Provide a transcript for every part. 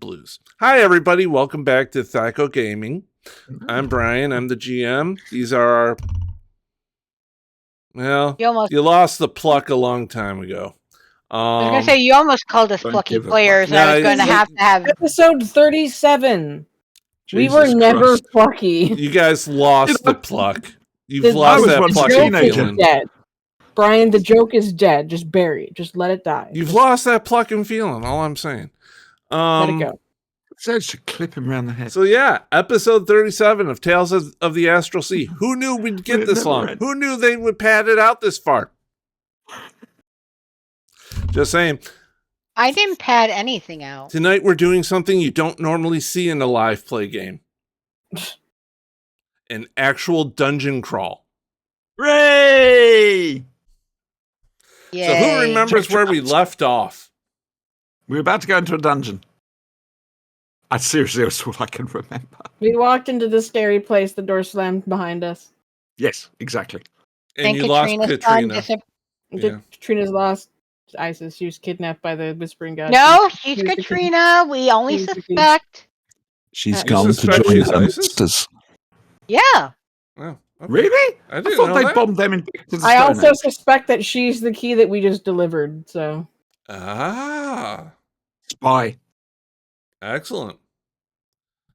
blues. Hi, everybody. Welcome back to Thyco Gaming. I'm Brian. I'm the GM. These are our... Well, you lost the pluck a long time ago. I was going to say, you almost called us plucky players, and I was going to have... Episode 37. Jesus we were never Christ. plucky. You guys lost the pluck. You've lost that plucky feeling. Dead. Brian, the joke is dead. Just bury it. Just let it die. You've lost that plucking feeling, all I'm saying. Let it go. So should clip him around the head. So yeah, episode 37 of Tales of the Astral Sea. Who knew we'd get this long? Who knew they would pad it out this far? Just saying. I didn't pad anything out. Tonight we're doing something you don't normally see in a live play game. An actual dungeon crawl. Hooray! Yay. So who remembers where we left off? We were about to go into a dungeon. Seriously, that's all I can remember. We walked into the scary place. The door slammed behind us. Yes, exactly. And you lost Katrina. Katrina's lost Isis. She was kidnapped by the Whispering God. No, she's Katrina. We only suspect. She's gone to join her masters. Yeah. Oh, okay. Really? I thought they bombed them into the I also suspect that she's the key that we just delivered. So. Spy. Excellent.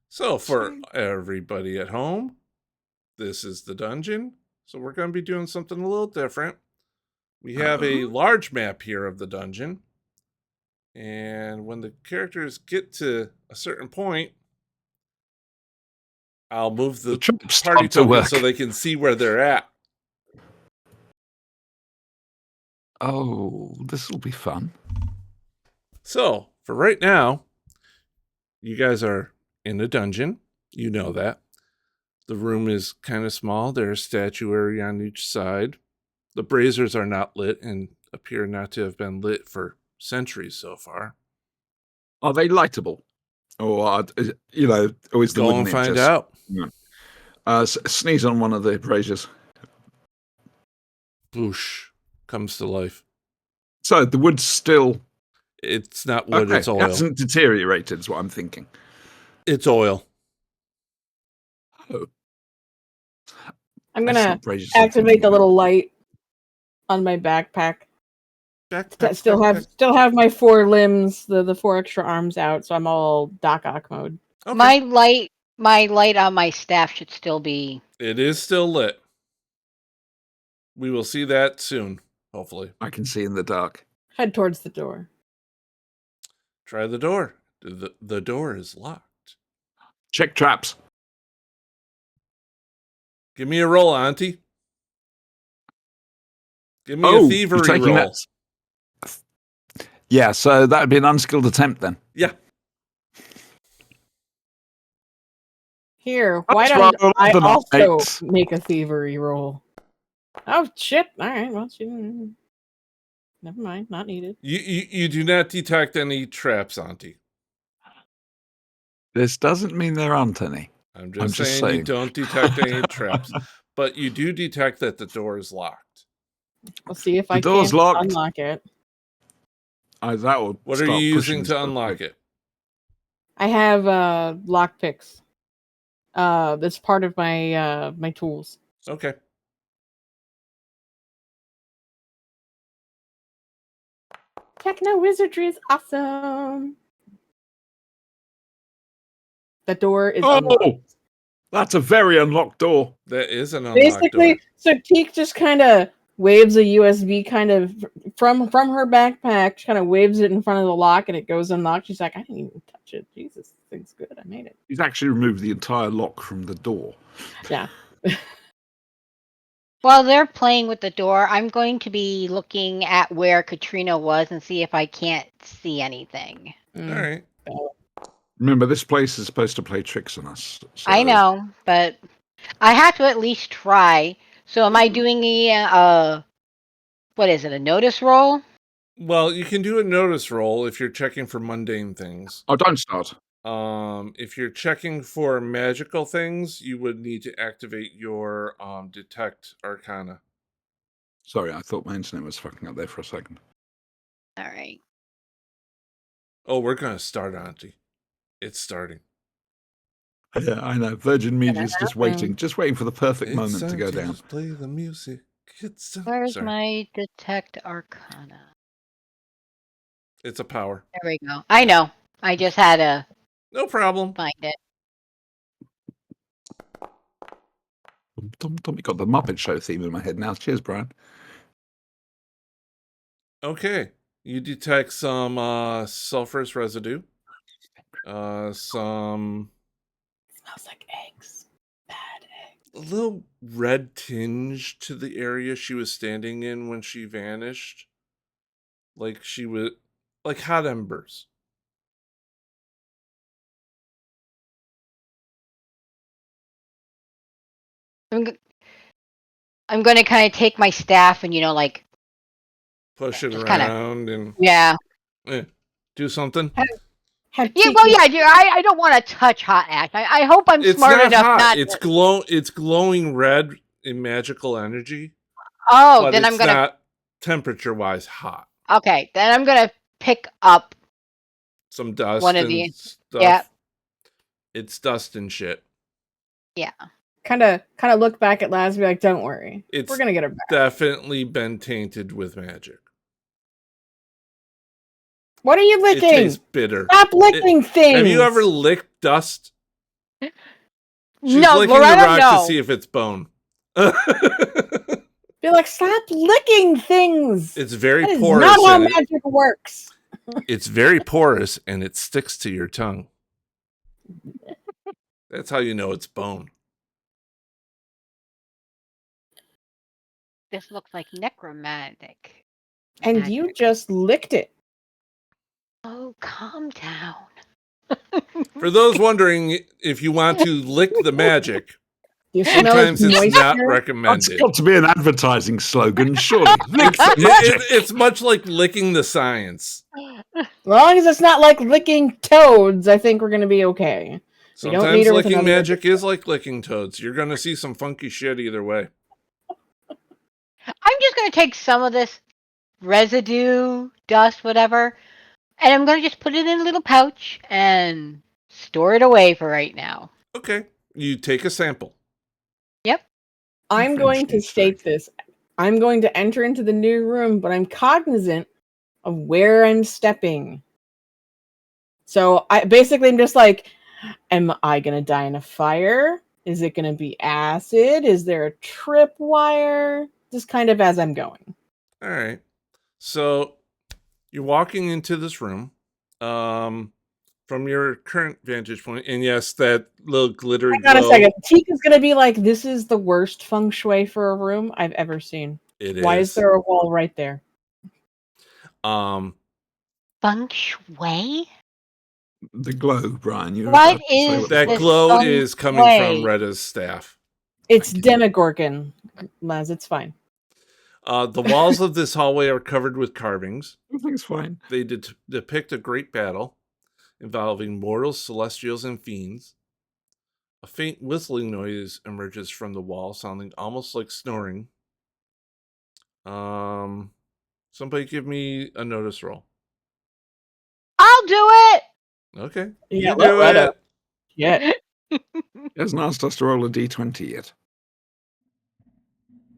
So for everybody at home, this is the dungeon. So we're going to be doing something a little different. We have a large map here of the dungeon. And when the characters get to a certain point, I'll move the party token so they can see where they're at. Oh, this will be fun. So for right now, you guys are in a dungeon. You know that. The room is kind of small. There's statuary on each side. The braziers are not lit and appear not to have been lit for centuries so far. Are they lightable? Or, always the Go and find out. Sneeze on one of the braziers. Boosh. Comes to life. So the wood's still... It's not wood, it's oil. It hasn't deteriorated, is what I'm thinking. It's oil. Oh. I'm going to activate the little light on my backpack. Still have my 4 limbs, the 4 extra arms out, so I'm all Doc Ock mode. Okay. My light on my staff should still be... It is still lit. We will see that soon, hopefully. I can see in the dark. Head towards the door. Try the door. The door is locked. Check traps. Give me a roll, Auntie. Give me a thievery roll. Yeah, so that would be an unskilled attempt then. Yeah. Here, why don't I also make a thievery roll? Oh, shit. All right, well, she didn't... Never mind, not needed. You do not detect any traps, Auntie. This doesn't mean there aren't any. I'm just saying you don't detect any traps. But you do detect that the door is locked. I'll see if I can unlock it. What are you using to unlock it? I have lockpicks. That's part of my my tools. Okay. Techno wizardry is awesome. The door is unlocked. That's a very unlocked door. That is an unlocked door. So Teak just kind of waves a USB kind of from her backpack. She kind of waves it in front of the lock, and it goes unlocked. She's like, I didn't even touch it. Jesus, this thing's good. I made it. He's actually removed the entire lock from the door. Yeah. While they're playing with the door, I'm going to be looking at where Katrina was and see if I can't see anything. All right. Remember, this place is supposed to play tricks on us. So. I know, but I have to at least try. So am I doing a notice roll? Well, you can do a notice roll if you're checking for mundane things. Oh, don't start. If you're checking for magical things, you would need to activate your detect arcana. Sorry, I thought my internet was fucking up there for a second. All right. Oh, we're gonna start, Auntie. It's starting. Yeah, I know. Virgin Media is just waiting for the perfect moment to go down. Just play the music. Where's my detect arcana? It's a power. There we go. I know. I just had to. No problem. Find it. You got the Muppet Show theme in my head now. Cheers, Brian. Okay. You detect some sulfurous residue. Some Smells like eggs. Bad eggs. a little red tinge to the area she was standing in when she vanished. Like she was like hot embers. I'm going to kind of take my staff and like Push it kinda, around and do something. Well, yeah. I don't want to touch hot ash. I hope I'm smart enough hot. not. It's glowing red in magical energy. Oh, but then I'm gonna. Not temperature-wise hot. Okay, then I'm gonna pick up some dust. One of and these. Stuff. Yeah. It's dust and shit. Yeah. Kind of look back at Laz and be like, "Don't worry, we're gonna get her back." Definitely been tainted with magic. What are you licking? It tastes bitter. Stop licking things. Have you ever licked dust? She's no, licking Loretta, the rock no. to see if it's bone. Be like, stop licking things. It's very that porous. Is not how magic works. It's very porous and it sticks to your tongue. That's how you know it's bone. This looks like necromantic. And magic. You just licked it. Oh, calm down. For those wondering if you want to lick the magic, You sometimes it's not recommended. It's got to be an advertising slogan, surely. Lick the magic. It's much like licking the science. As long as it's not like licking toads, I think we're going to be okay. Sometimes licking magic is like licking toads. You're going to see some funky shit either way. I'm just going to take some of this residue, dust, whatever, and I'm going to just put it in a little pouch and store it away for right now. Okay. You take a sample. Yep. I'm going to state this. I'm going to enter into the new room, but I'm cognizant of where I'm stepping. So I'm just like, am I going to die in a fire? Is it going to be acid? Is there a tripwire? Just kind of as I'm going. All right. So you're walking into this room from your current vantage point. And yes, that little glittery glow. Hang on a second. Tika's going to be like, this is the worst feng shui for a room I've ever seen. Why is there a wall right there? Feng shui? The glow, Brian. What is that glow is coming from Retta's staff. It's Demogorgon, Laz. It's fine. The walls of this hallway are covered with carvings. Everything's fine. They depict a great battle involving mortals, celestials, and fiends. A faint whistling noise emerges from the wall, sounding almost like snoring. Somebody give me a notice roll. I'll do it. Okay. Yeah, you do it. Yeah. He hasn't asked us to roll a d20 yet.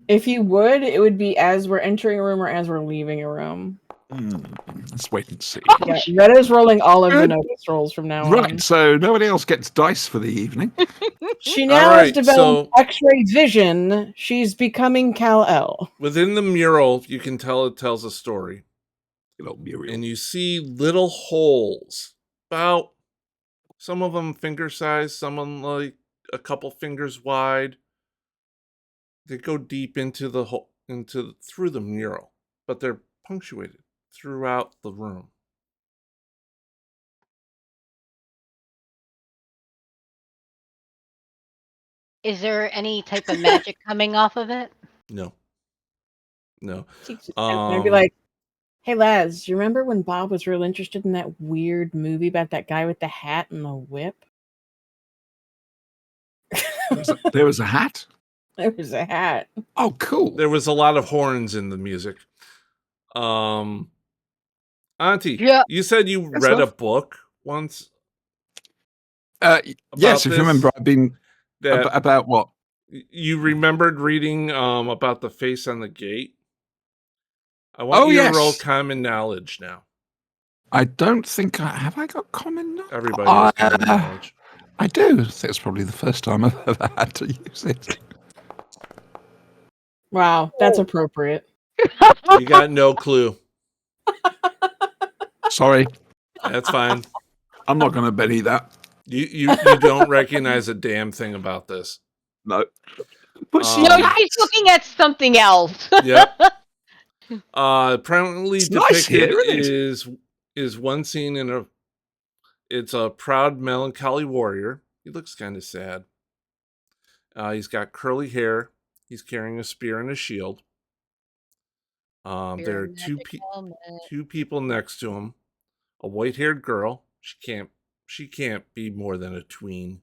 If you would, it would be as we're entering a room or as we're leaving a room. Let's wait and see. Yeah, Retta's rolling all of the notice rolls from now on. Right, so nobody else gets dice for the evening. She now has developed X-ray vision. She's becoming Kal-El. Within the mural, you can tell it tells a story. Mural. And you see little holes. About, some of them finger size, some of them like a couple fingers wide. They go deep into the hole, through the mural, but they're punctuated throughout the room. Is there any type of magic coming off of it? No. I'd be like, hey, Laz, you remember when Bob was real interested in that weird movie about that guy with the hat and the whip? There was a hat? There was a hat. Oh, cool. There was a lot of horns in the music. Auntie, yeah. You said you read a book once. Yes, if you remember, I've been about what? You remembered reading about the face on the gate? I want you to roll common knowledge now. I don't think have I got common knowledge? Everybody has common knowledge. I do. I think it's probably the first time I've ever had to use it. Wow, that's appropriate. You got no clue. Sorry. That's fine. I'm not going to Benny that. You don't recognize a damn thing about this. No. But she's looking at something else. Yep. Prominently it's depicted nice here, is one scene it's a proud melancholy warrior. He looks kind of sad. He's got curly hair. He's carrying a spear and a shield. There are two people next to him. A white-haired girl. She can't be more than a tween.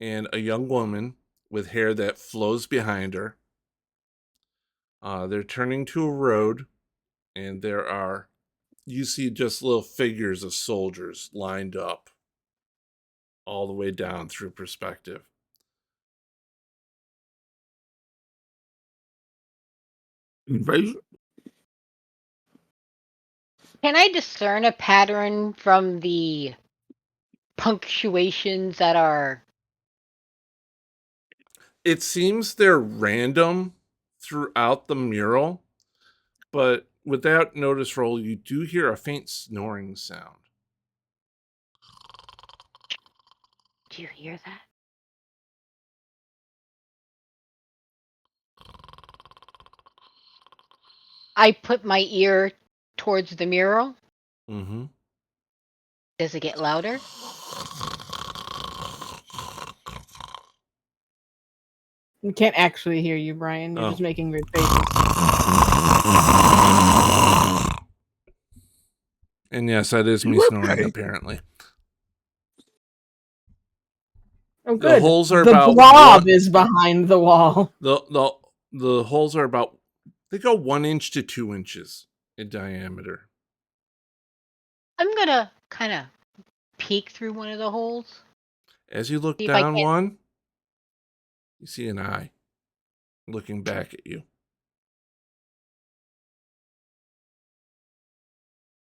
And a young woman with hair that flows behind her. They're turning to a road, and you see just little figures of soldiers lined up all the way down through perspective. Invasion? Can I discern a pattern from the punctuations that are... It seems they're random throughout the mural, but with that notice roll, you do hear a faint snoring sound. Do you hear that? I put my ear towards the mural. Mm-hmm. Does it get louder? We can't actually hear you, Brian. You're just making weird faces. And yes, that is me snoring, apparently. Oh, good. The holes are the about blob is behind the wall. The holes are about, they go 1 inch to 2 inches in diameter. I'm gonna kind of peek through one of the holes. As you look down one, you see an eye looking back at you.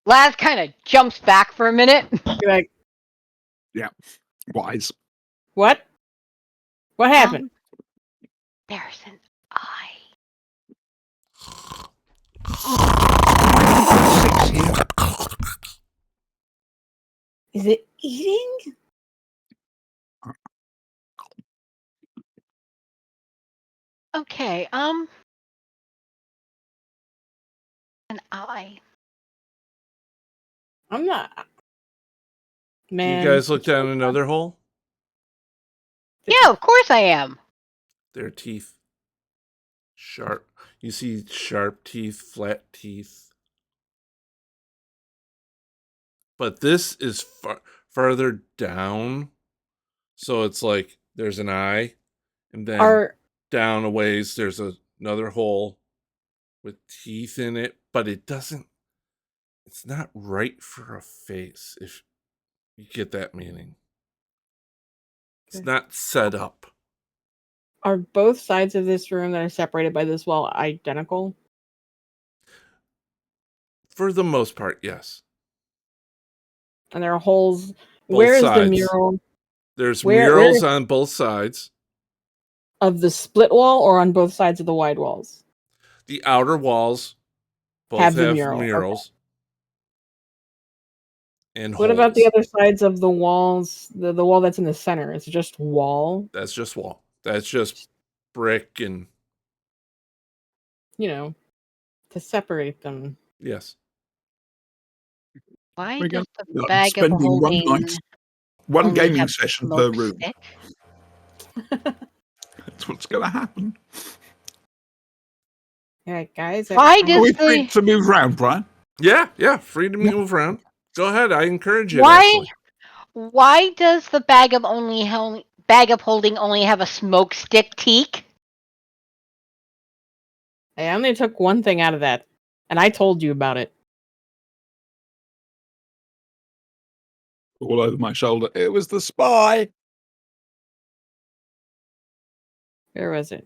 Laz kind of jumps back for a minute. You're like, yeah, wise. What? What happened? There's an eye. Is it eating? Okay, an eye. I'm not. Man. You guys look down another hole? Yeah, of course I am. Their teeth. Sharp. You see sharp teeth, flat teeth. But this is farther down. So it's like there's an eye. And then down a ways, there's another hole with teeth in it. But it's not right for a face, if you get that meaning. It's not set up. Are both sides of this room that are separated by this wall identical? For the most part, yes. And there are holes. Where is the mural? There's murals on both sides. Of the split wall or on both sides of the wide walls? The outer walls both have murals. Okay. And what about the other sides of the walls? The wall that's in the center, is it just wall? That's just wall. That's just brick and... to seperate them. Yes. Why does the bag of holding one gaming session per room? That's what's going to happen. All right, guys. Why does Are we free to move around, Brian? Yeah, free to move around. Go ahead, I encourage you. Why does the bag of holding only have a smoke stick teak? I only took one thing out of that, and I told you about it. all over my shoulder. It was the spy. Where was it?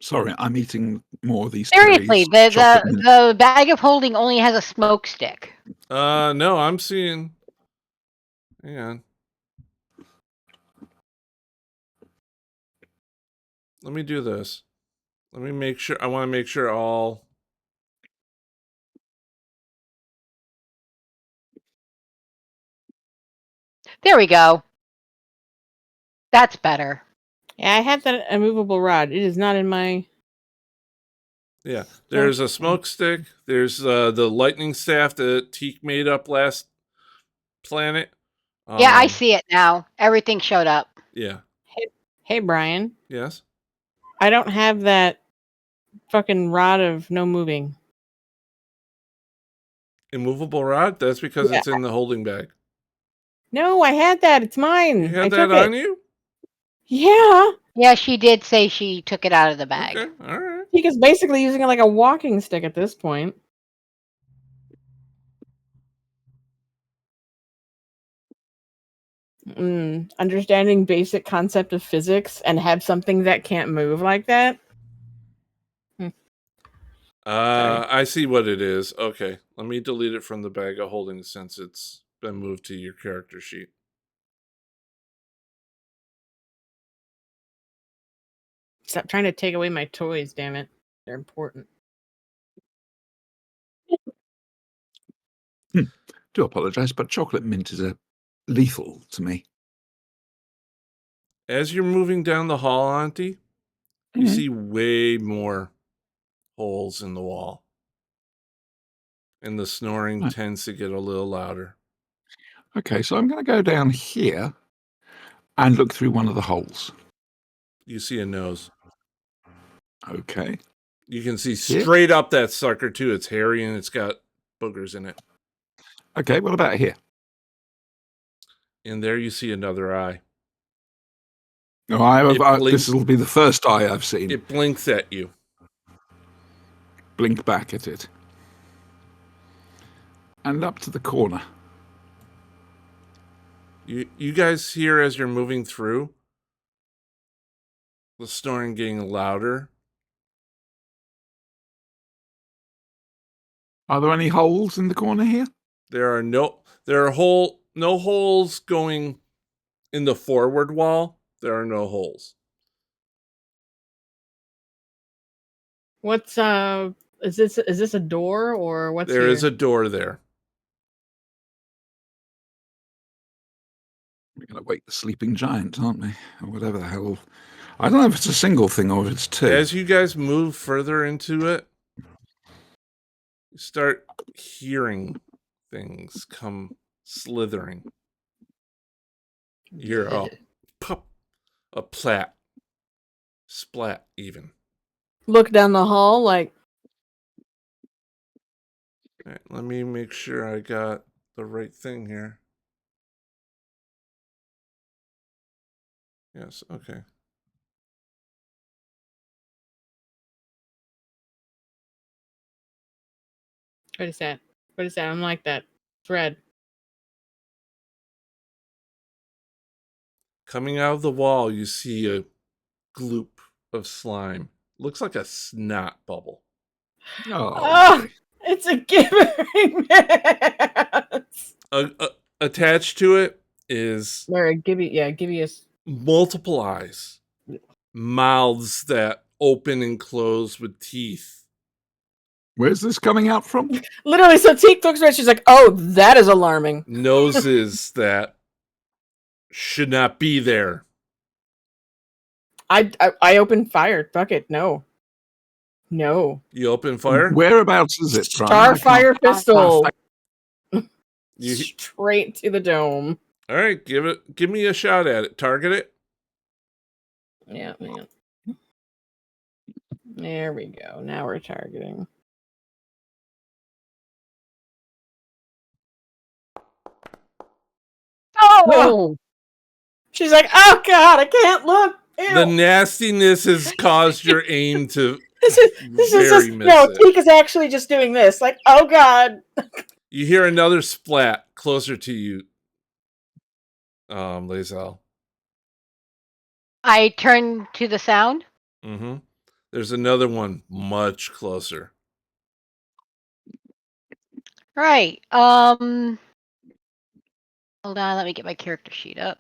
Sorry, I'm eating more of these. Seriously, Terry's chocolate mint. the bag of holding only has a smoke stick. No, I'm seeing. Hang on. Let me do this. Let me make sure. I want to make sure all. There we go. That's better. Yeah, I have that immovable rod. It is not in my. Yeah, there's a smoke stick. There's the lightning staff that Teak made up last planet. Yeah, I see it now. Everything showed up. Yeah. Hey, Brian. Yes. I don't have that fucking rod of no moving. Immovable rod? That's because it's in the holding bag. No, I had that. It's mine. You had that on you? Yeah. Yeah, she did say she took it out of the bag. Okay, all right. Tika's basically using it like a walking stick at this point. Understanding basic concept of physics and have something that can't move like that. I see what it is. Okay, let me delete it from the bag of holding since it's been moved to your character sheet. Stop trying to take away my toys, damn it. They're important. Do apologize, but chocolate mint is lethal to me. As you're moving down the hall, Auntie, you see way more holes in the wall. And the snoring tends to get a little louder. Okay, so I'm going to go down here and look through one of the holes. You see a nose. Okay. You can see straight up that sucker, too. It's hairy and it's got boogers in it. Okay, what about here? And there you see another eye. No, this will be the first eye I've seen. It blinks at you. Blink back at it. And up to the corner. You guys hear as you're moving through the snoring getting louder. Are there any holes in the corner here? There are no holes going in the forward wall. There are no holes. What's is this a door or what's There here? is a door there. We're going to wake the sleeping giant, aren't we? Or whatever the hell. I don't know if it's a single thing or if it's two. As you guys move further into it, you start hearing things come slithering. You're a pop, a plat, splat even. Look down the hall like. All right, let me make sure I got the right thing here. Yes, okay. What is that? What is that? I don't like that. It's red. Coming out of the wall, you see a gloop of slime. Looks like a snot bubble. Oh, it's a gibbering mess. Attached to it is Gibbius. multiple eyes, mouths that open and close with teeth. Where's this coming out from? Literally, so Teak looks at it, she's like, oh, that is alarming. Noses that should not be there. I open fire. Fuck it. No. You open fire? Whereabouts is it, Star Brian? fire pistol. You... Straight to the dome. All right, give me a shot at it. Target it. Yeah, man. There we go. Now we're targeting. Oh! She's like, oh god, I can't look. Ew. The nastiness has caused your aim to this is very just miss no. it. Teak is actually just doing this. Like, oh god. You hear another splat closer to you, Lae'zel. I turn to the sound. Mm-hmm. There's another one much closer. Right. Hold on, let me get my character sheet up.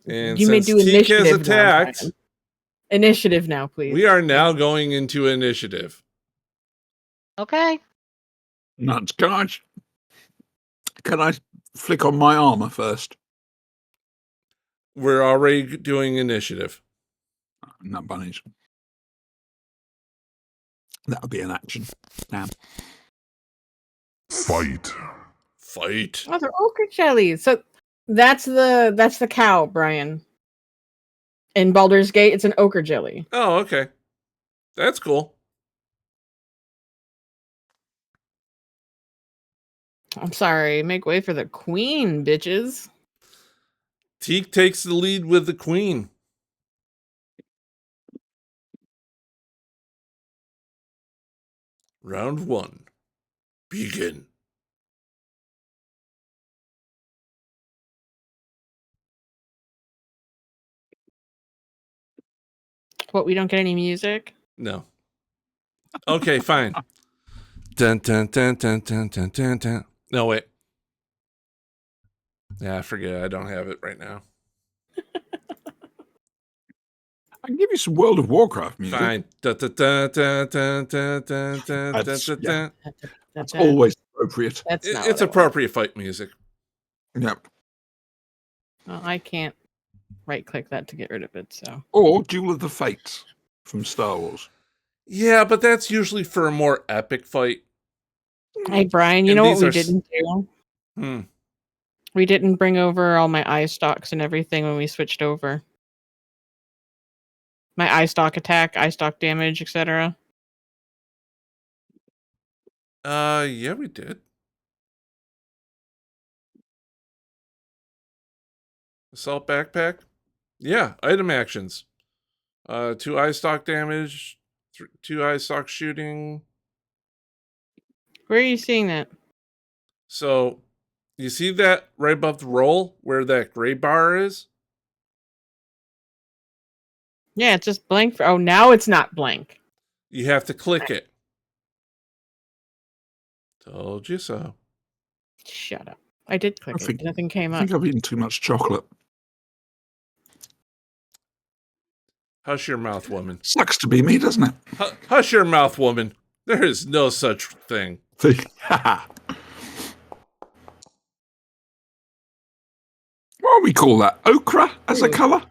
And You may since do Teak has initiative now, attacked, Brian. Initiative now, please. we are now going into initiative. Okay. Nuts. Can I flick on my armor first? We're already doing initiative. No bunnies. That would be an action. Damn. Fight. Oh, they're ochre jellies. So that's the cow, Brian. In Baldur's Gate, it's an ochre jelly. Oh, okay. That's cool. I'm sorry. Make way for the queen, bitches. Teak takes the lead with the queen. Round 1. Begin. What, we don't get any music? No. Okay, fine. Dun, dun, dun, dun, dun, dun, dun, dun. No, wait. Yeah, I forget. I don't have it right now. I can give you some World of Warcraft music. Fine. Dun, dun, dun, dun, dun, dun, dun, dun, That's, dun, yeah. dun. That's always appropriate. That's not It's what I want. appropriate fight music. Yep. Well, I can't right-click that to get rid of it, so. Or Duel of the Fates from Star Wars. Yeah, but that's usually for a more epic fight. Hey, Brian, you And know what these we are didn't do? Hmm. We didn't bring over all my eye stalks and everything when we switched over. My eye stalk attack, eye stalk damage, etc. Yeah, we did. Assault backpack. Yeah, item actions. 2 eye stock damage, 2 eye stock shooting. Where are you seeing that? So, you see that right above the roll where that gray bar is? Yeah, it's just blank. Oh, now it's not blank. You have to click it. Told you so. Shut up. I did click it. Nothing came I up. think I've eaten too much chocolate. Hush your mouth, woman. Sucks to be me, doesn't it? Hush your mouth, woman. There is no such thing. What do we call that? Ochre as a colour?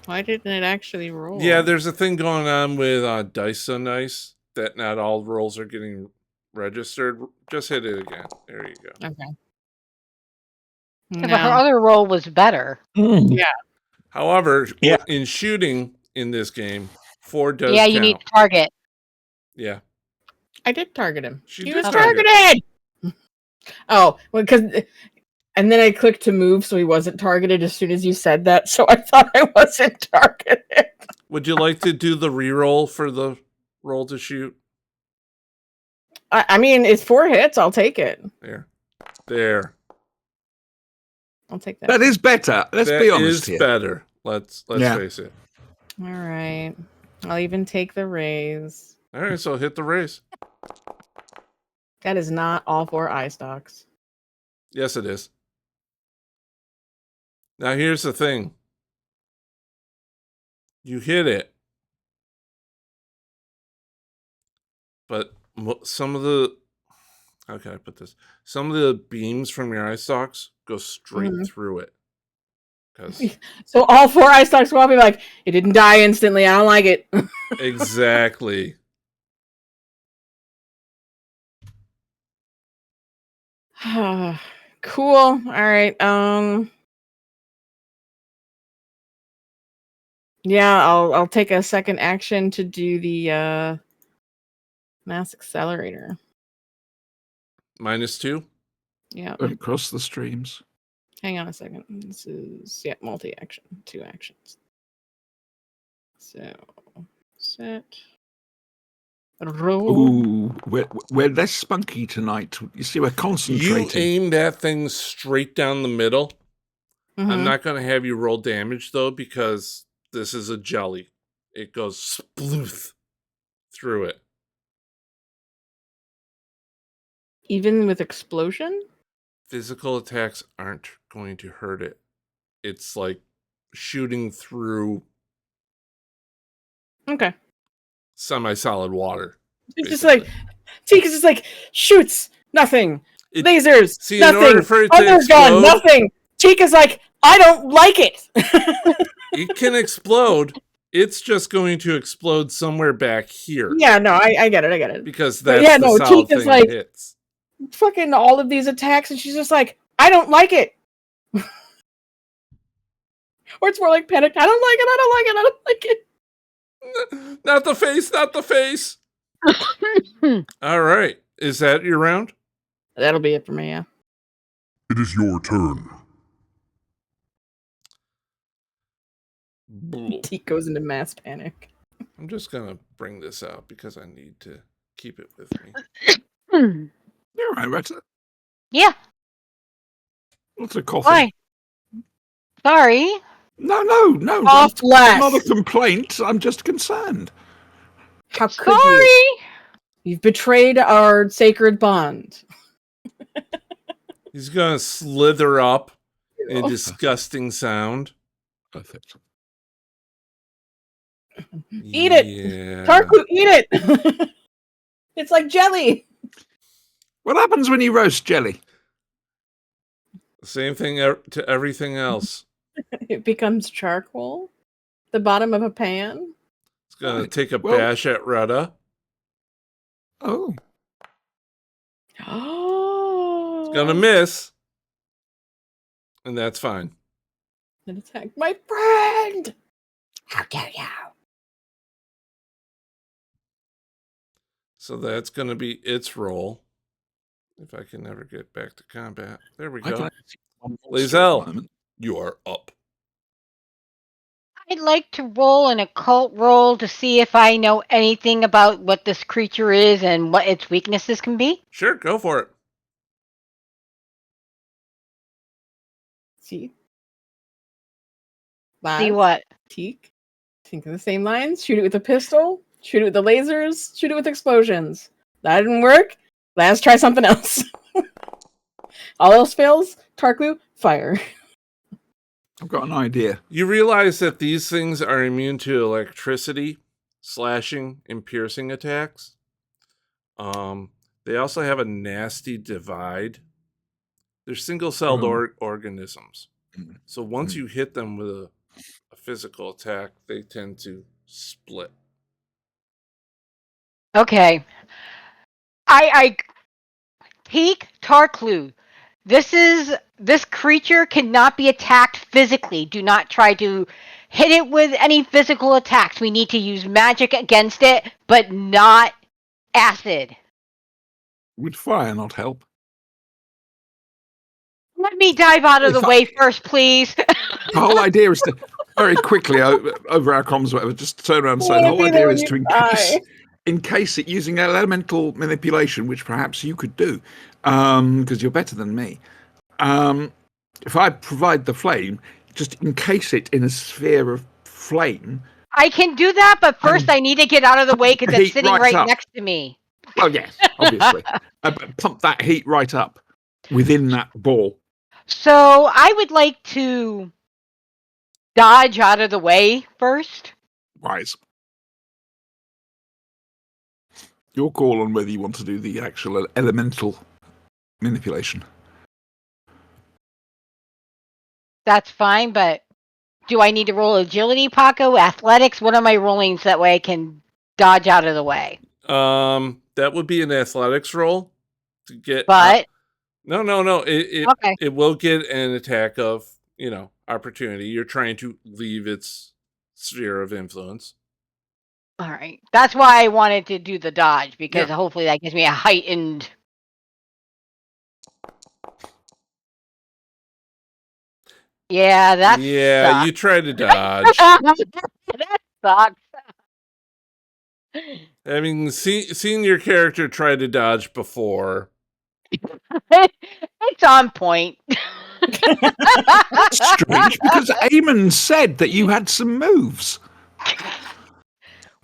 Why didn't it actually roll? Yeah, there's a thing going on with Dice So Nice that not all rolls are getting registered. Just hit it again. There you go. Okay. Yeah, but her other roll was better. Yeah. However, in shooting in this game, 4 does Yeah, count. you need to target. Yeah. I did target him. He was target. targeted! Oh, well, because... And then I clicked to move, so he wasn't targeted as soon as you said that, so I thought I wasn't targeted. Would you like to do the reroll for the roll to shoot? I mean, it's 4 hits. I'll take it. There. I'll take that. That is better. Let's be honest is here. better. Let's face it. All right. I'll even take the raise. All right, so hit the raise. That is not all 4 eye stalks. Yes, it is. Now, here's the thing. You hit it. But some of the... How can I put this? Some of the beams from your eye stalks go straight through it. So all 4 eye stalks will be like, it didn't die instantly. I don't like it. Exactly. Cool. All right. Yeah, I'll take a second action to do the mass accelerator. -2? Yeah. Across the streams. Hang on a second. This is multi-action, 2 actions. So set. Ooh, we're less spunky tonight. You see, we're concentrating. You aim that thing straight down the middle. Mm-hmm. I'm not going to have you roll damage, though, because this is a jelly. It goes sploof through it. Even with explosion? Physical attacks aren't going to hurt it. It's like shooting through semi-solid water. It's just like Tika's just like shoots nothing. Lasers, see, nothing. In order for it to Other explode, gun, nothing. Tika's like, I don't like it. It can explode. It's just going to explode somewhere back here. Yeah, no, I get it. Because that's the solid Tika's thing like, it hits. Fucking all of these attacks, and she's just like, I don't like it. Or it's more like panic. I don't like it. Not the face, not the face. All right. Is that your round? That'll be it for me, yeah. It is your turn. Teak goes into mass panic. I'm just going to bring this out because I need to keep it with me. You're right, Retta. Yeah. What's a coffee? Why? Sorry. No. Off less. Not a complaint. I'm just concerned. How could you? You've betrayed our sacred bond. He's going to slither up in a disgusting sound. Perfect. Eat it! Yeah. Tarku, eat it! It's like jelly! What happens when you roast jelly? Same thing to everything else. It becomes charcoal. The bottom of a pan. It's going to take a bash at Retta. Oh. Oh. It's going to miss. And that's fine. An attack. My friend! How dare you? So that's going to be its roll. If I can never get back to combat. There we go. Lazelle, you are up. I'd like to roll an occult roll to see if I know anything about what this creature is and what its weaknesses can be. Sure, go for it. See? See what? Teak. Think of the same lines. Shoot it with a pistol. Shoot it with the lasers. Shoot it with explosions. That didn't work. Let's try something else. All else fails. Tarklu, fire. I've got an idea. You realize that these things are immune to electricity, slashing, and piercing attacks. They also have a nasty divide. They're single-celled organisms. So once you hit them with a physical attack, they tend to split. Okay. Peak Tarklu. This creature cannot be attacked physically. Do not try to hit it with any physical attacks. We need to use magic against it, but not acid. Would fire not help? Let me dive out of the way first, please. The whole idea is to very quickly over our comms, whatever, just turn around and say the whole idea is to encase it using elemental manipulation, which perhaps you could do, because you're better than me. If I provide the flame, just encase it in a sphere of flame. I can do that, but first I need to get out of the way because it's sitting right next to me. Well, yes, obviously. Pump that heat right up within that ball. So I would like to dodge out of the way first. Wise. Your call on whether you want to do the actual elemental manipulation. That's fine, but do I need to roll agility, Paco? Athletics? What are my rollings that way I can dodge out of the way? That would be an athletics roll to get. But no. It will get an attack of opportunity. You're trying to leave its sphere of influence. All right, that's why I wanted to do the dodge because hopefully that gives me a heightened. Yeah, that. Yeah, sucks. you try to dodge. That sucks. Having seen your character try to dodge before. It's on point. That's strange because Eamon said that you had some moves.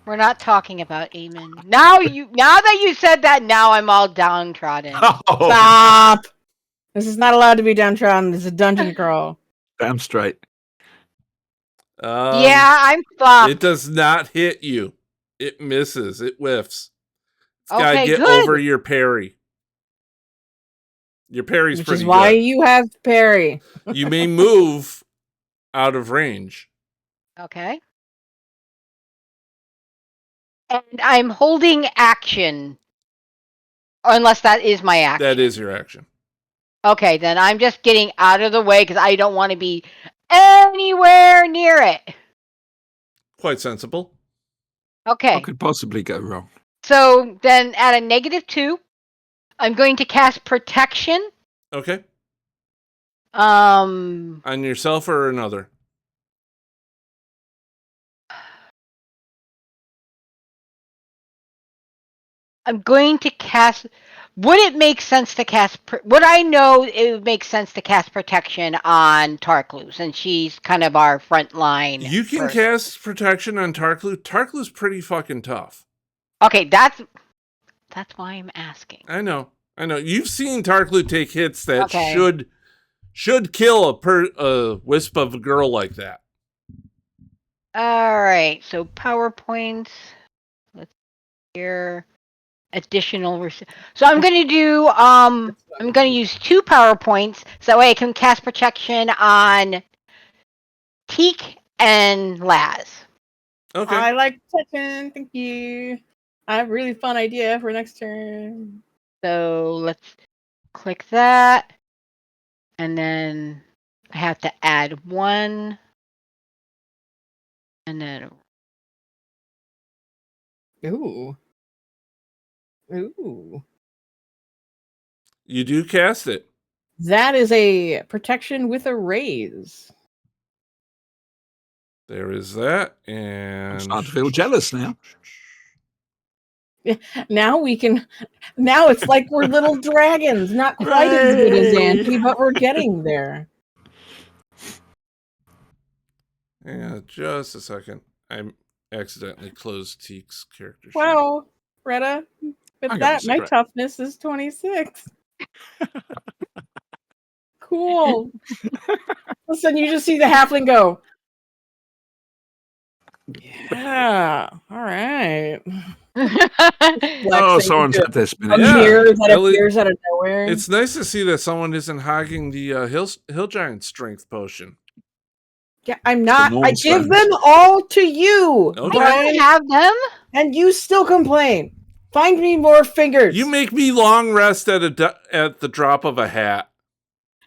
We're not talking about Eamon. Now that you said that, now I'm all downtrodden. Oh, Stop! This is not allowed to be downtrodden. This is a dungeon crawl. damn straight. Yeah, I'm fucked. It does not hit you. It misses. It whiffs. It's Okay, gotta get good. over your parry. Your parry's Which pretty is why good. you have parry. You may move out of range. Okay. And I'm holding action. Unless that is my action. That is your action. Okay, then I'm just getting out of the way because I don't want to be anywhere near it. Quite sensible. Okay. What could possibly go wrong? So then at a -2, I'm going to cast protection. Okay. On yourself or another? I'm going to cast. Would it make sense to cast? Would I know it would make sense to cast protection on Tarklu since she's kind of our front line? You can cast protection on Tarklu. Tarklu's pretty fucking tough. Okay, that's why I'm asking. I know. You've seen Tarklu take hits that should kill a wisp of a girl like that. All right, so PowerPoints. Let's hear additional. So I'm going to do. I'm going to use 2 PowerPoints so that way I can cast protection on Teak and Laz. Okay. I like protection. Thank you. I have a really fun idea for next turn. So let's click that. And then I have to add 1. And then. Ooh. You do cast it. That is a protection with a raise. There is that. And I'm starting to feel jealous now. Now it's like we're little dragons. Not quite as good as Auntie, but we're getting there. Yeah, just a second. I accidentally closed Teak's character sheet. Wow, Retta. With that, my toughness is 26. Cool. All of a sudden, you just see the halfling go. Yeah. All right. Oh, someone said this. That appears out of nowhere. It's nice to see that someone isn't hogging the hill giant strength potion. Yeah, I'm not. I give them all to you. Okay. I don't have them, and you still complain. Find me more fingers. You make me long rest at the drop of a hat.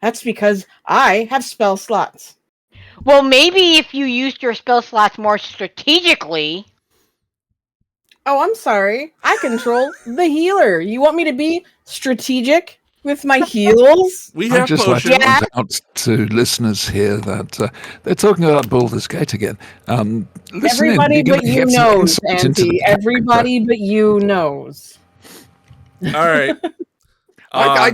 That's because I have spell slots. Well, maybe if you used your spell slots more strategically. Oh, I'm sorry. I control the healer. You want me to be strategic with my heals? We have just potions. like to point out to listeners here that they're talking about Baldur's Gate again. Everybody but you knows, Auntie. Everybody but you knows. All right. I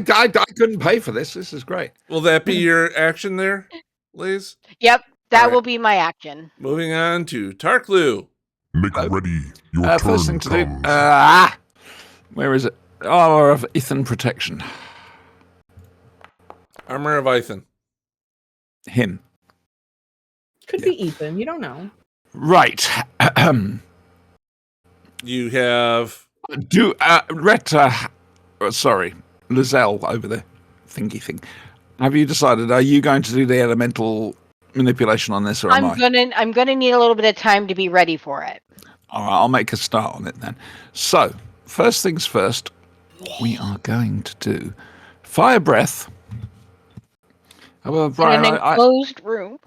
couldn't pay for this. This is great. Will that be your action there, Liz? Yep, that will be my action. Moving on to Tarklu. Make ready. Your turn first thing to comes. do. Where is it? Armor of Ethan protection. Armor of Ethan. Him. Could be Ethan. You don't know. Right. You have. Sorry, Lizelle over there. Thingy thing. Have you decided? Are you going to do the elemental manipulation on this, or am I? I'm gonna need a little bit of time to be ready for it. All right, I'll make a start on it then. So, first things first, we are going to do fire breath. Well, Brian, in an enclosed room.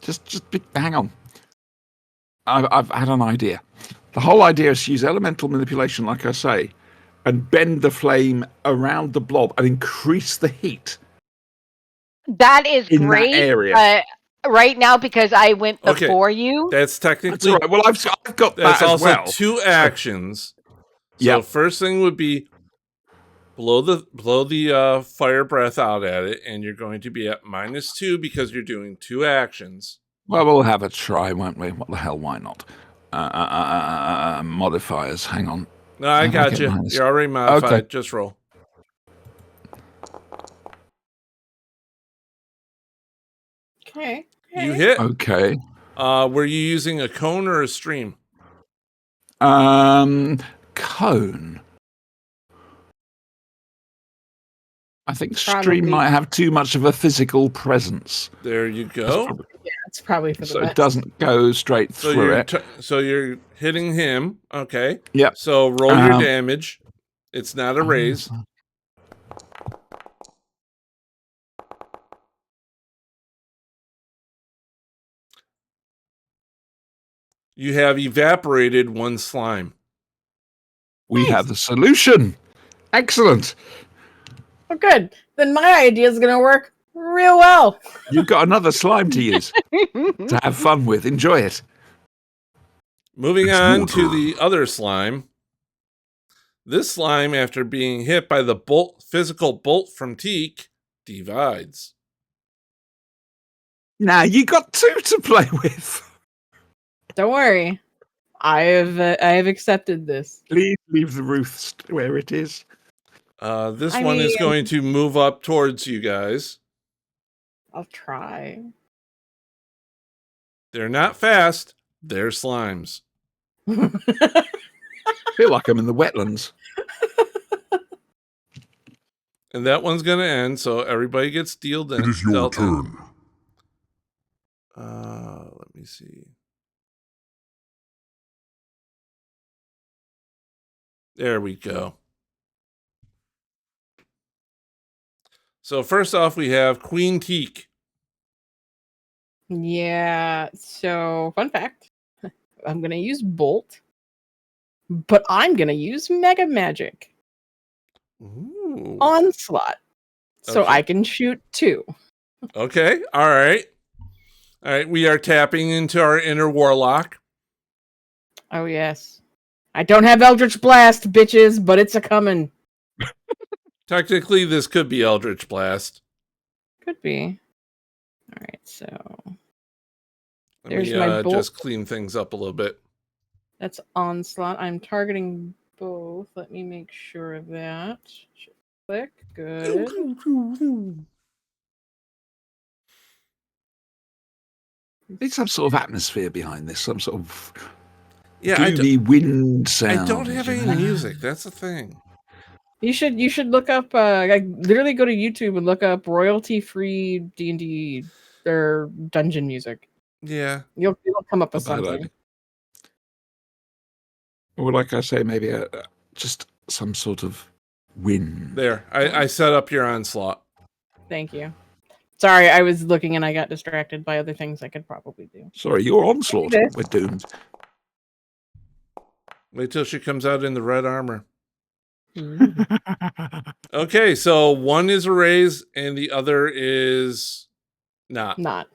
Just hang on. I've had an idea. The whole idea is to use elemental manipulation, like I say, and bend the flame around the blob and increase the heat. That is in great. that area. right now because I went before you. That's technically. That's all right. Well, I've got that's that as also well. 2 actions. So first thing would be blow the fire breath out at it, and you're going to be at -2 because you're doing 2 actions. Well, we'll have a try, won't we? What the hell? Why not? Modifiers. Hang on. No, I got you. You're already modified. Okay. Just roll. Okay. You hit. Okay. Were you using a cone or a stream? Cone. I think stream might have too much of a physical presence. There you go. It's probably for the so best. It doesn't go straight through it. So you're hitting him. Okay. Yep. So roll your damage. It's not a raise. You have evaporated 1 slime. We have the solution. Excellent. Oh, good. Then my idea is going to work real well. You've got another slime to use to have fun with. Enjoy it. Moving on to the other slime. This slime, after being hit by the physical bolt from Teak, divides. Now you got 2 to play with. Don't worry. I have accepted this. Please leave the roof where it is. This one is going to move up towards you guys. I'll try. They're not fast. They're slimes. I feel like I'm in the wetlands. And that one's going to end, so everybody gets dealt in. It is your turn. Let me see. There we go. So first off, we have Queen Teak. Yeah, so fun fact. I'm going to use Bolt, but I'm going to use Mega Magic. Ooh. Onslaught. So I can shoot 2. Okay, all right. All right, we are tapping into our inner warlock. Oh, yes. I don't have Eldritch Blast, bitches, but it's a-coming. Technically, this could be Eldritch Blast. Could be. All right, so Let me just clean things up a little bit. That's Onslaught. I'm targeting both. Let me make sure of that. Click. Good. There's some sort of atmosphere behind this. Some sort of Yeah, gloomy wind sound. I don't have any music. That's the thing. You should look up. Like literally go to YouTube and look up royalty-free D&D or dungeon music. Yeah, you'll come up with something. Or like I say, maybe just some sort of wind. There, I set up your onslaught. Thank you. Sorry, I was looking and I got distracted by other things I could probably do. Sorry, your onslaught. We're doomed. Wait till she comes out in the red armor. Okay, so one is a raise and the other is not. Not.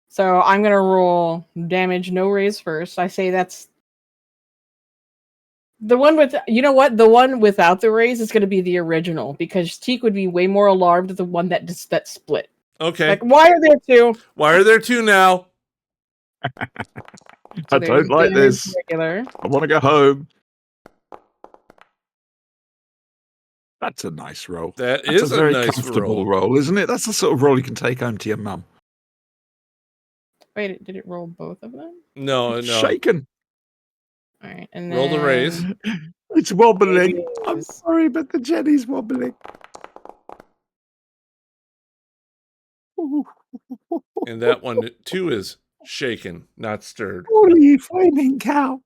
So I'm going to roll damage, no raise first. I say that's the one with, you know what? The one without the raise is going to be the original because Teak would be way more alarmed at the one that split. Okay. Like, why are there 2? Why are there 2 now? I don't like this. Regular. I want to go home. That's a nice roll. That's is a very nice comfortable roll, isn't it? That's the sort of roll you can take home to your mum. Wait, did it roll both of them? No. Shaken. All right, and roll the raise. It's wobbling. I'm sorry, but the Jenny's wobbling. And that one too is shaken, not stirred. Holy flaming cow!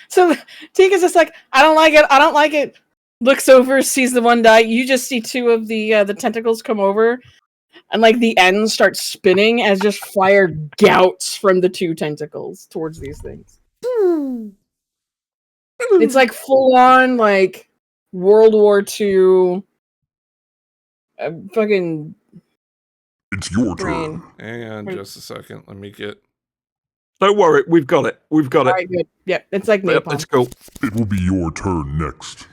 So Teak is just like, I don't like it. I don't like it. Looks over, sees the one die. You just see 2 of the tentacles come over, and like the ends start spinning as just fire gouts from the 2 tentacles towards these things. It's like full on like World War II. Fucking. It's your turn. Hang on just a second. Let me get... Don't worry, we've got it. We've got it. All right, good. Yep, it's like napalm. Let's go. It will be your turn next.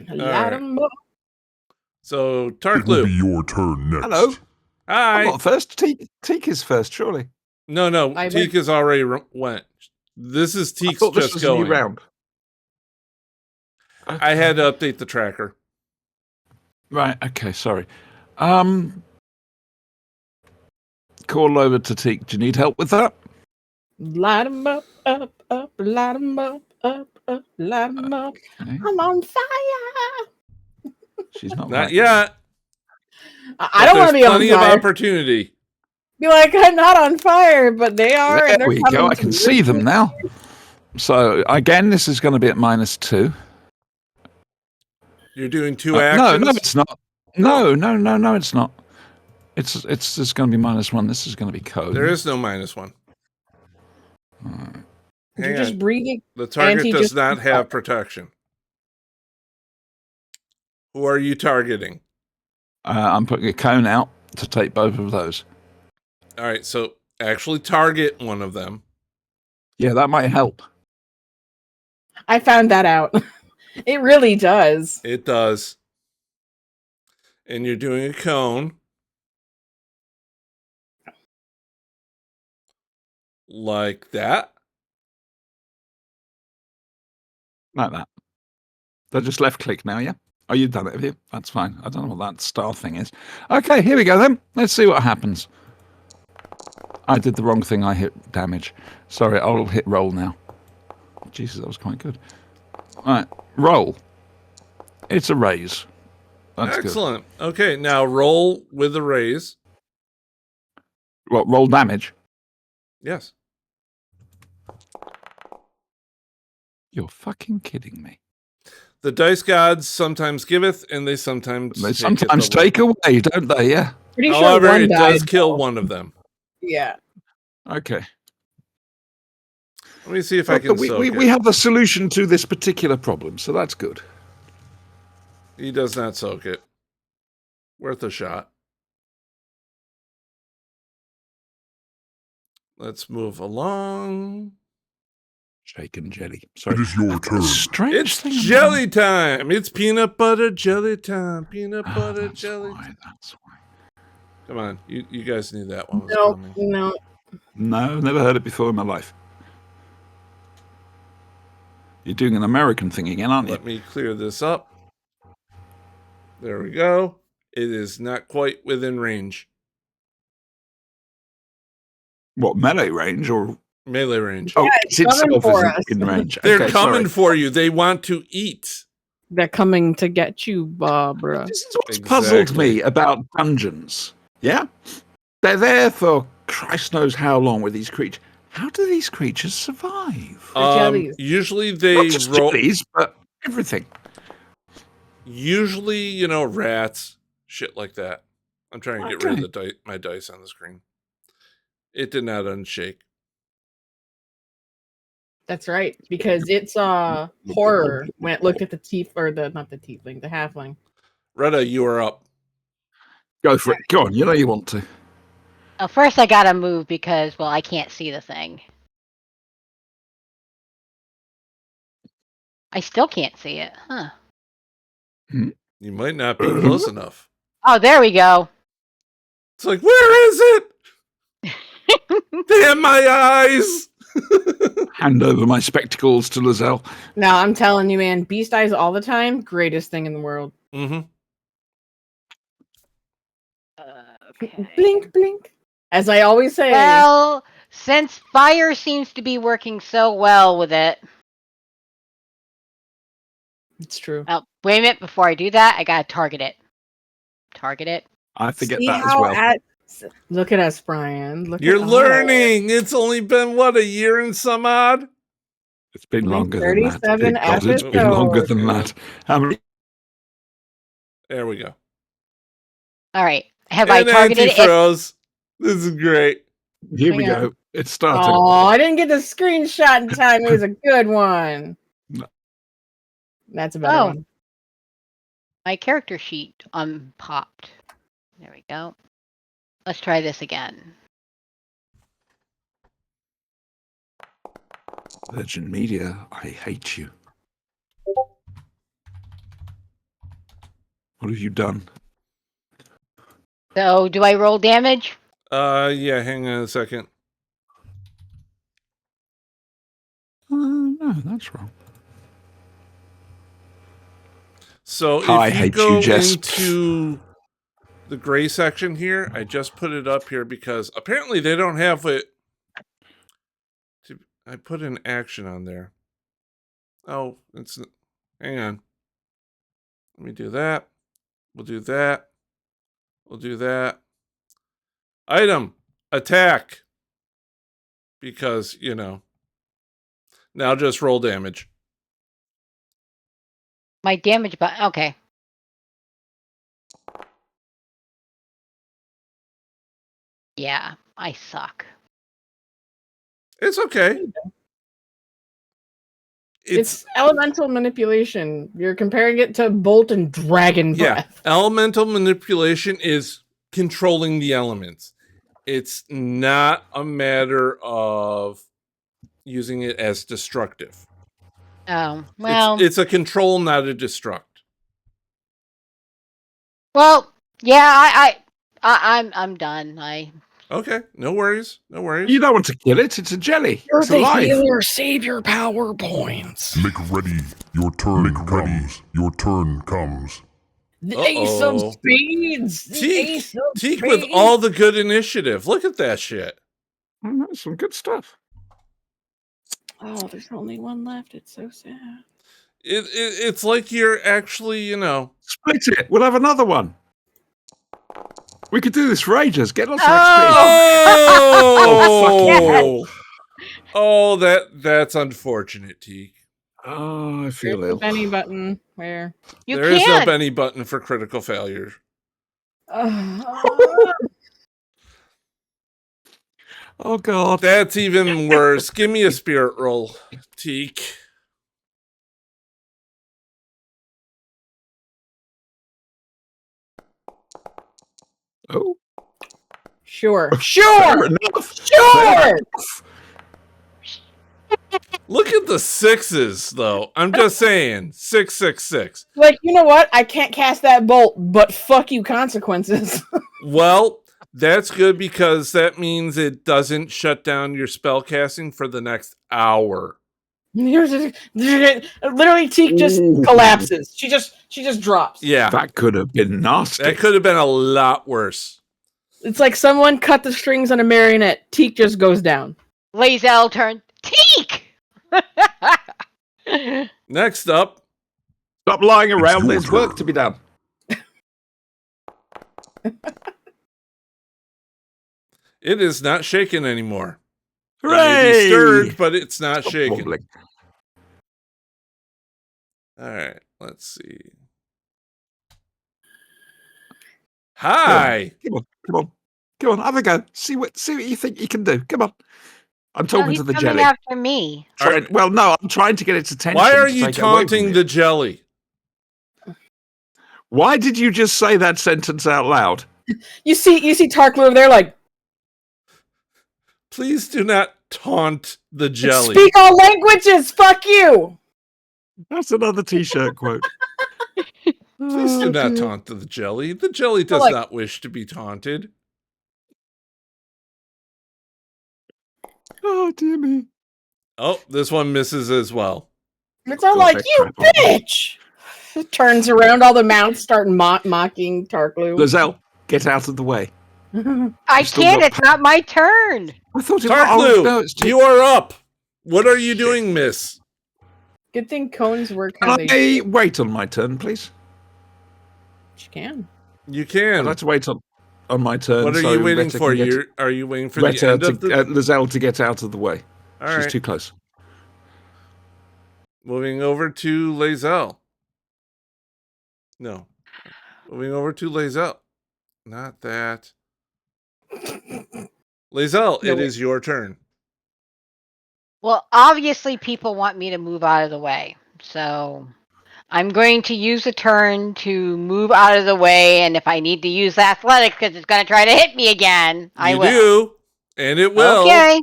Light 'em up. So, It will Tarklu. be your turn next. Hello. Hi. I'm not first. Teak is first, surely. No. Teak has already went. This is Teak's I thought this just was going. a new round. Okay. I had to update the tracker. Right, okay, sorry. Call over to Teak. Do you need help with that? Light 'em up, up, light 'em up, light 'em up. Okay. I'm on fire. She's not Not like yet. I don't want to be on plenty fire. of opportunity. Be like, I'm not on fire, but they are. There and they're we coming go. I to can me. see them now. So, again, this is going to be at -2. You're doing 2 No, actions? no, it's not. No, it's not. It's just going to be -1. This is going to be code. There is no -1. You're Hang just on. breathing. The target does just- not have protection. Who are you targeting? I'm putting a cone out to take both of those. All right, so actually target one of them. Yeah, that might help. I found that out. It really does. It does. And you're doing a cone. Like that. Like that. So just left click now, yeah? Oh, you've done it, have you? That's fine. I don't know what that star thing is. Okay, here we go then. Let's see what happens. I did the wrong thing. I hit damage. Sorry, I'll hit roll now. Jesus, that was quite good. All right, roll. It's a raise. That's excellent. Good. Okay, now roll with a raise. What, roll damage? Yes. You're fucking kidding me. The dice gods sometimes giveth, and they sometimes take away, don't they? Yeah. Pretty However, sure it one does died, kill though. one of them. Yeah. Okay. Let me see if I can soak it. We have a solution to this particular problem, so that's good. He does not soak it. Worth a shot. Let's move along. Shake and jelly. Sorry. It is your turn. It's jelly time. It's peanut butter jelly time. Peanut butter jelly. That's why. Come on, you guys knew that one was No, coming. No, never heard it before in my life. You're doing an American thing again, aren't you? Let me clear this up. There we go. It is not quite within range. What, melee range or melee range? Oh, Yeah, it itself isn't in range. They're coming for you. They want to eat. They're coming to get you, Barbara. This is what's puzzled me about dungeons. Yeah? They're there for Christ knows how long with these creatures. How do these creatures survive? Usually they Not just jellies, but everything. Usually, rats, shit like that. I'm trying to get rid of my dice on the screen. It did not unshake. That's right, because it's horror when it looked at the the halfling. Retta, you are up. Go for it. Go on, you want to. First I gotta move because, I can't see the thing. I still can't see it, huh? You might not be close enough. Oh, there we go. It's like, where is it? Damn my eyes! Hand over my spectacles to Lizelle. No, I'm telling you, man, beast eyes all the time, greatest thing in the world. Mm-hmm. Okay. Blink, blink. As I always say. Well, since fire seems to be working so well with it. It's true. Oh, wait a minute, before I do that, I gotta target it. Target it. I forget that as well. Look at us, Brian. You're learning. It's only been, a year and some odd? It's been longer than that. 37 It's been longer than that. How many? There we go. All right. Have I targeted it? This is great. Here we go. It started. Oh, I didn't get the screenshot in time. It was a good one. No. That's a better one. My character sheet unpopped. There we go. Let's try this again. Virgin Media, I hate you. What have you done? So, do I roll damage? Yeah, hang on a second. No, that's wrong. So I if you hate go you, Jess. into the gray section here, I just put it up here because apparently they don't have it. I put an action on there. Oh, it's... Hang on. Let me do that. We'll do that. We'll do that. Item. Attack. Because, you know. Now just roll damage. My damage button. Okay. Yeah, I suck. It's okay. It's elemental manipulation. You're comparing it to bolt and dragon breath. Yeah, elemental manipulation is controlling the elements. It's not a matter of using it as destructive. Oh, well. It's a control, not a destruct. Well, yeah, I'm done. Okay, no worries. No worries. You don't want to kill it. It's a jelly. You're it's the alive. healer. Save your power points. Make ready. Your turn comes. Your turn comes. The ace of spades. Teak with all the good initiative. Look at that shit. Oh, that's some good stuff. Oh, there's only one left. It's so sad. It's like you're actually, you know. Split it. We'll have another one. We could do this for ages. Get lots of XP. Oh, that's unfortunate, Teak. Oh, I feel There's ill. the Benny button. Where? There is no Benny button for critical failure. Oh, God. That's even worse. Give me a spirit roll, Teak. Oh. Sure. Fair enough. Sure. Look at the sixes, though. I'm just saying. 666. Like, you know what? I can't cast that bolt, but fuck you, consequences. Well, that's good because that means it doesn't shut down your spell casting for the next hour. Literally, Teak just collapses. She just drops. Yeah. That could have been nasty. That could have been a lot worse. It's like someone cut the strings on a marionette. Teak just goes down. Lazel turn. Teak! Next up. Stop lying around. There's work to be done. It is not shaken anymore. Hooray! It may be stirred, but it's not shaken. Wobbling. All right, let's see. Hi. Come on. Have a go. See what you think you can do. Come on. I'm talking to the jelly. After me. Well, no, I'm trying to get its attention. Why are you taunting the jelly? Why did you just say that sentence out loud? You see Tarkler over there like, please do not taunt the jelly. Speak all languages, fuck you. That's another t-shirt quote. Please do not taunt the jelly. The jelly does not wish to be taunted. Oh, dear me. Oh, this one misses as well. It's all like, you bitch! It turns around, all the mouths start mocking Tarklu. Lazel, get out of the way. I can't, it's not my turn. I thought Tarklu, you are up. What are you doing, miss? Good thing cones work. Can I wait on my turn, please? You can. You can. I'd like to wait on my turn. What are you waiting for? Are you waiting for the end of the... Lazel to get out of the way. All She's right. too close. Moving over to Lazel. No. Moving over to Lazel. Not that. Lazel, it is your turn. Well, obviously people want me to move out of the way. So I'm going to use a turn to move out of the way, and if I need to use athletics because it's going to try to hit me again, I will. You do, and it will. Okay.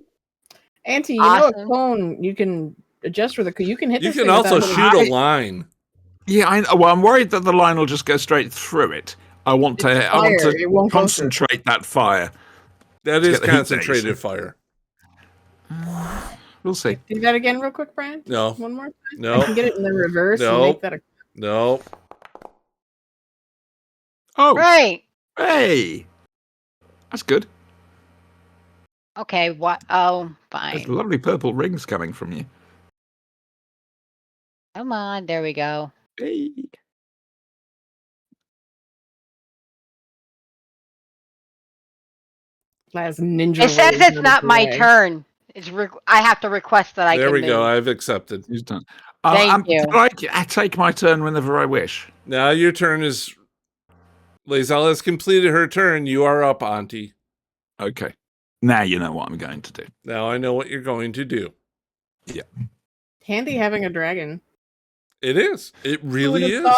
Auntie, you know a cone you can adjust for the. You can hit. You this can thing also shoot a line. Yeah, I'm worried that the line will just go straight through it. I want to concentrate that fire. That is concentrated fire. We'll see. Do that again real quick, Brian. No. One more time. No. I can get it in the reverse and make that a... No. Oh. Right. Hey. That's good. Okay, what? Oh, fine. There's lovely purple rings coming from you. Come on, there we go. Hey. Ninja. It says it's not my turn. I have to request that I can There we move. go. I've accepted. He's done. Thank you. I take my turn whenever I wish. Now your turn is... Lae'zel has completed her turn. You are up, Auntie. Okay. Now you know what I'm going to do. Now I know what you're going to do. Yeah. Handy having a dragon. It is. It really is.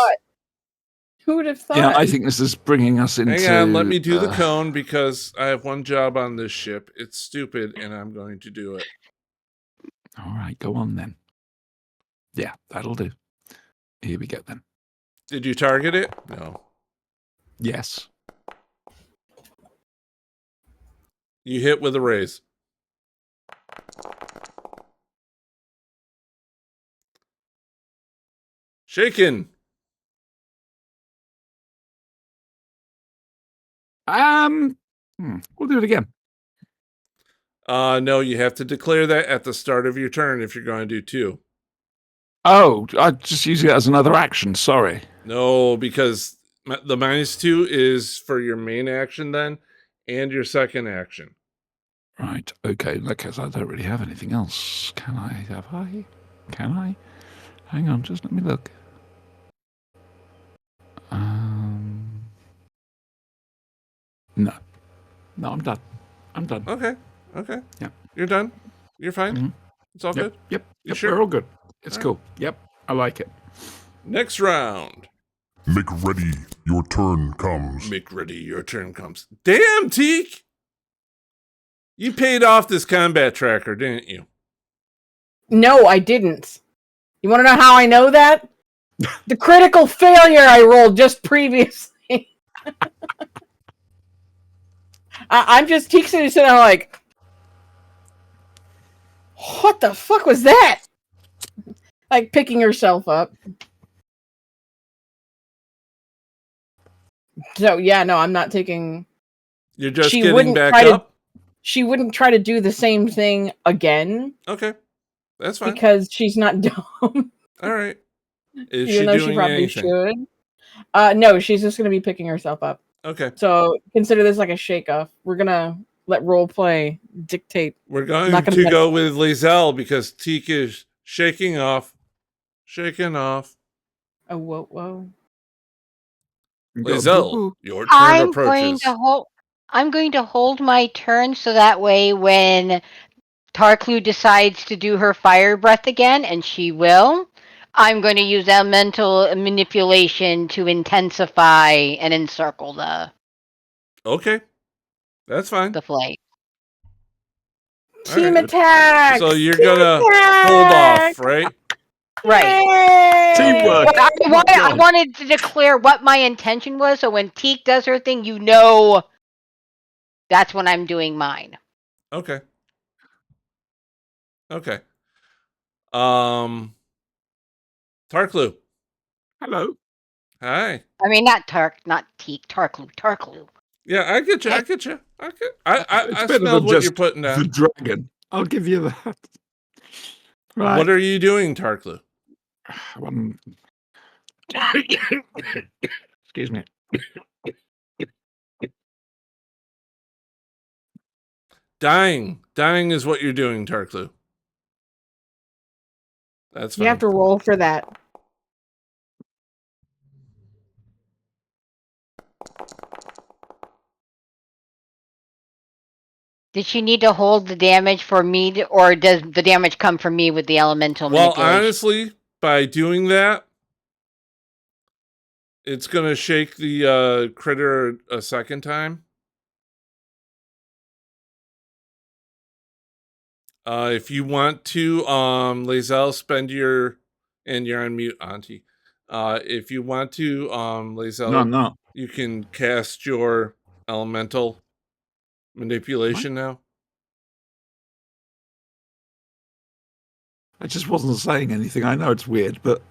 Who would have thought? Yeah, I think this is bringing us into... Hang on, let me do the cone because I have one job on this ship. It's stupid, and I'm going to do it. All right, go on then. Yeah, that'll do. Here we go then. Did you target it? No. Yes. You hit with a raise. Shaken. We'll do it again. No, you have to declare that at the start of your turn if you're going to do 2. Oh, I just use it as another action. Sorry. No, because the -2 is for your main action then, and your second action. Right. Okay. In that case, I don't really have anything else. Can I? Have I? Can I? Hang on. Just let me look. No. No, I'm done. I'm done. Okay. Okay. Yeah. You're done. You're fine. Mm-hmm. It's all good. Yep. Sure? We're all good. It's cool. Yep. I like it. Next round. Make ready. Your turn comes. Make ready. Your turn comes. Damn, Teak! You paid off this combat tracker, didn't you? No, I didn't. You want to know how I know that? The critical failure I rolled just previously. I'm just sitting there like, what the fuck was that? Like picking herself up. So yeah, no, I'm not taking. You're just getting back up? She wouldn't try to do the same thing again. Okay. That's fine. Because she's not dumb. All right. Is Even though she probably should. No, she's just going to be picking herself up. Okay. So consider this like a shake-off. We're going to let role play dictate. We're going to go with Lae'zel because Teak is shaking off. Shaking off. Oh, whoa. Lae'zel, your turn approaches. I'm going to hold my turn so that way when Tarklu decides to do her fire breath again, and she will, I'm going to use elemental manipulation to intensify and encircle Okay. That's fine. the flame. Team attack! So you're going to hold off, right? Right. Teamwork. I wanted to declare what my intention was, so when Teak does her thing, you know that's when I'm doing mine. Okay. Tarklu. Hello. Hi. I mean, not Teak, Tarklu. Yeah, I get you. I smelled what you're putting down. The dragon. I'll give you that. Right. What are you doing, Tarklu? Excuse me. Dying is what you're doing, Tarklu. That's fine. You have to roll for that. Did she need to hold the damage for me, or does the damage come from me with the elemental manipulation? Well, honestly, by doing that, It's going to shake the critter a second time. If you want to, Lazelle, spend your... And you're on mute, Auntie. If you want to, Lazelle... No, I'm not. You can cast your elemental manipulation now. I just wasn't saying anything. I know it's weird, but...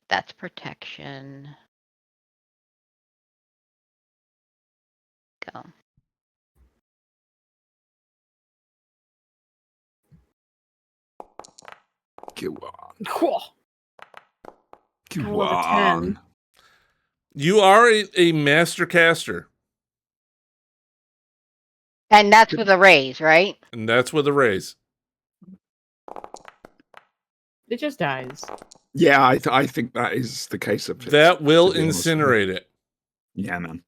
That's protection. Go. Go on. Cool. Go on. You are a master caster. And that's with a raise, right? And that's with a raise. It just dies. Yeah, I think that is the case of it. That will incinerate it. Yeah, man.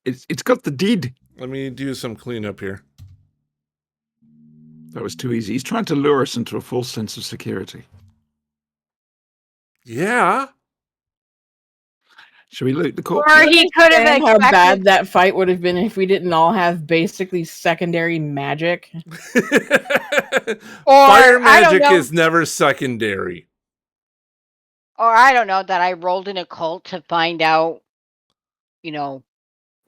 It's got the deed. Let me do some cleanup here. That was too easy. He's trying to lure us into a false sense of security. Yeah. Should we loot the corpse? Or he could have expected... how bad that fight would have been if we didn't all have basically secondary magic. Fire magic is never secondary. Or I don't know, that I rolled an occult to find out, you know.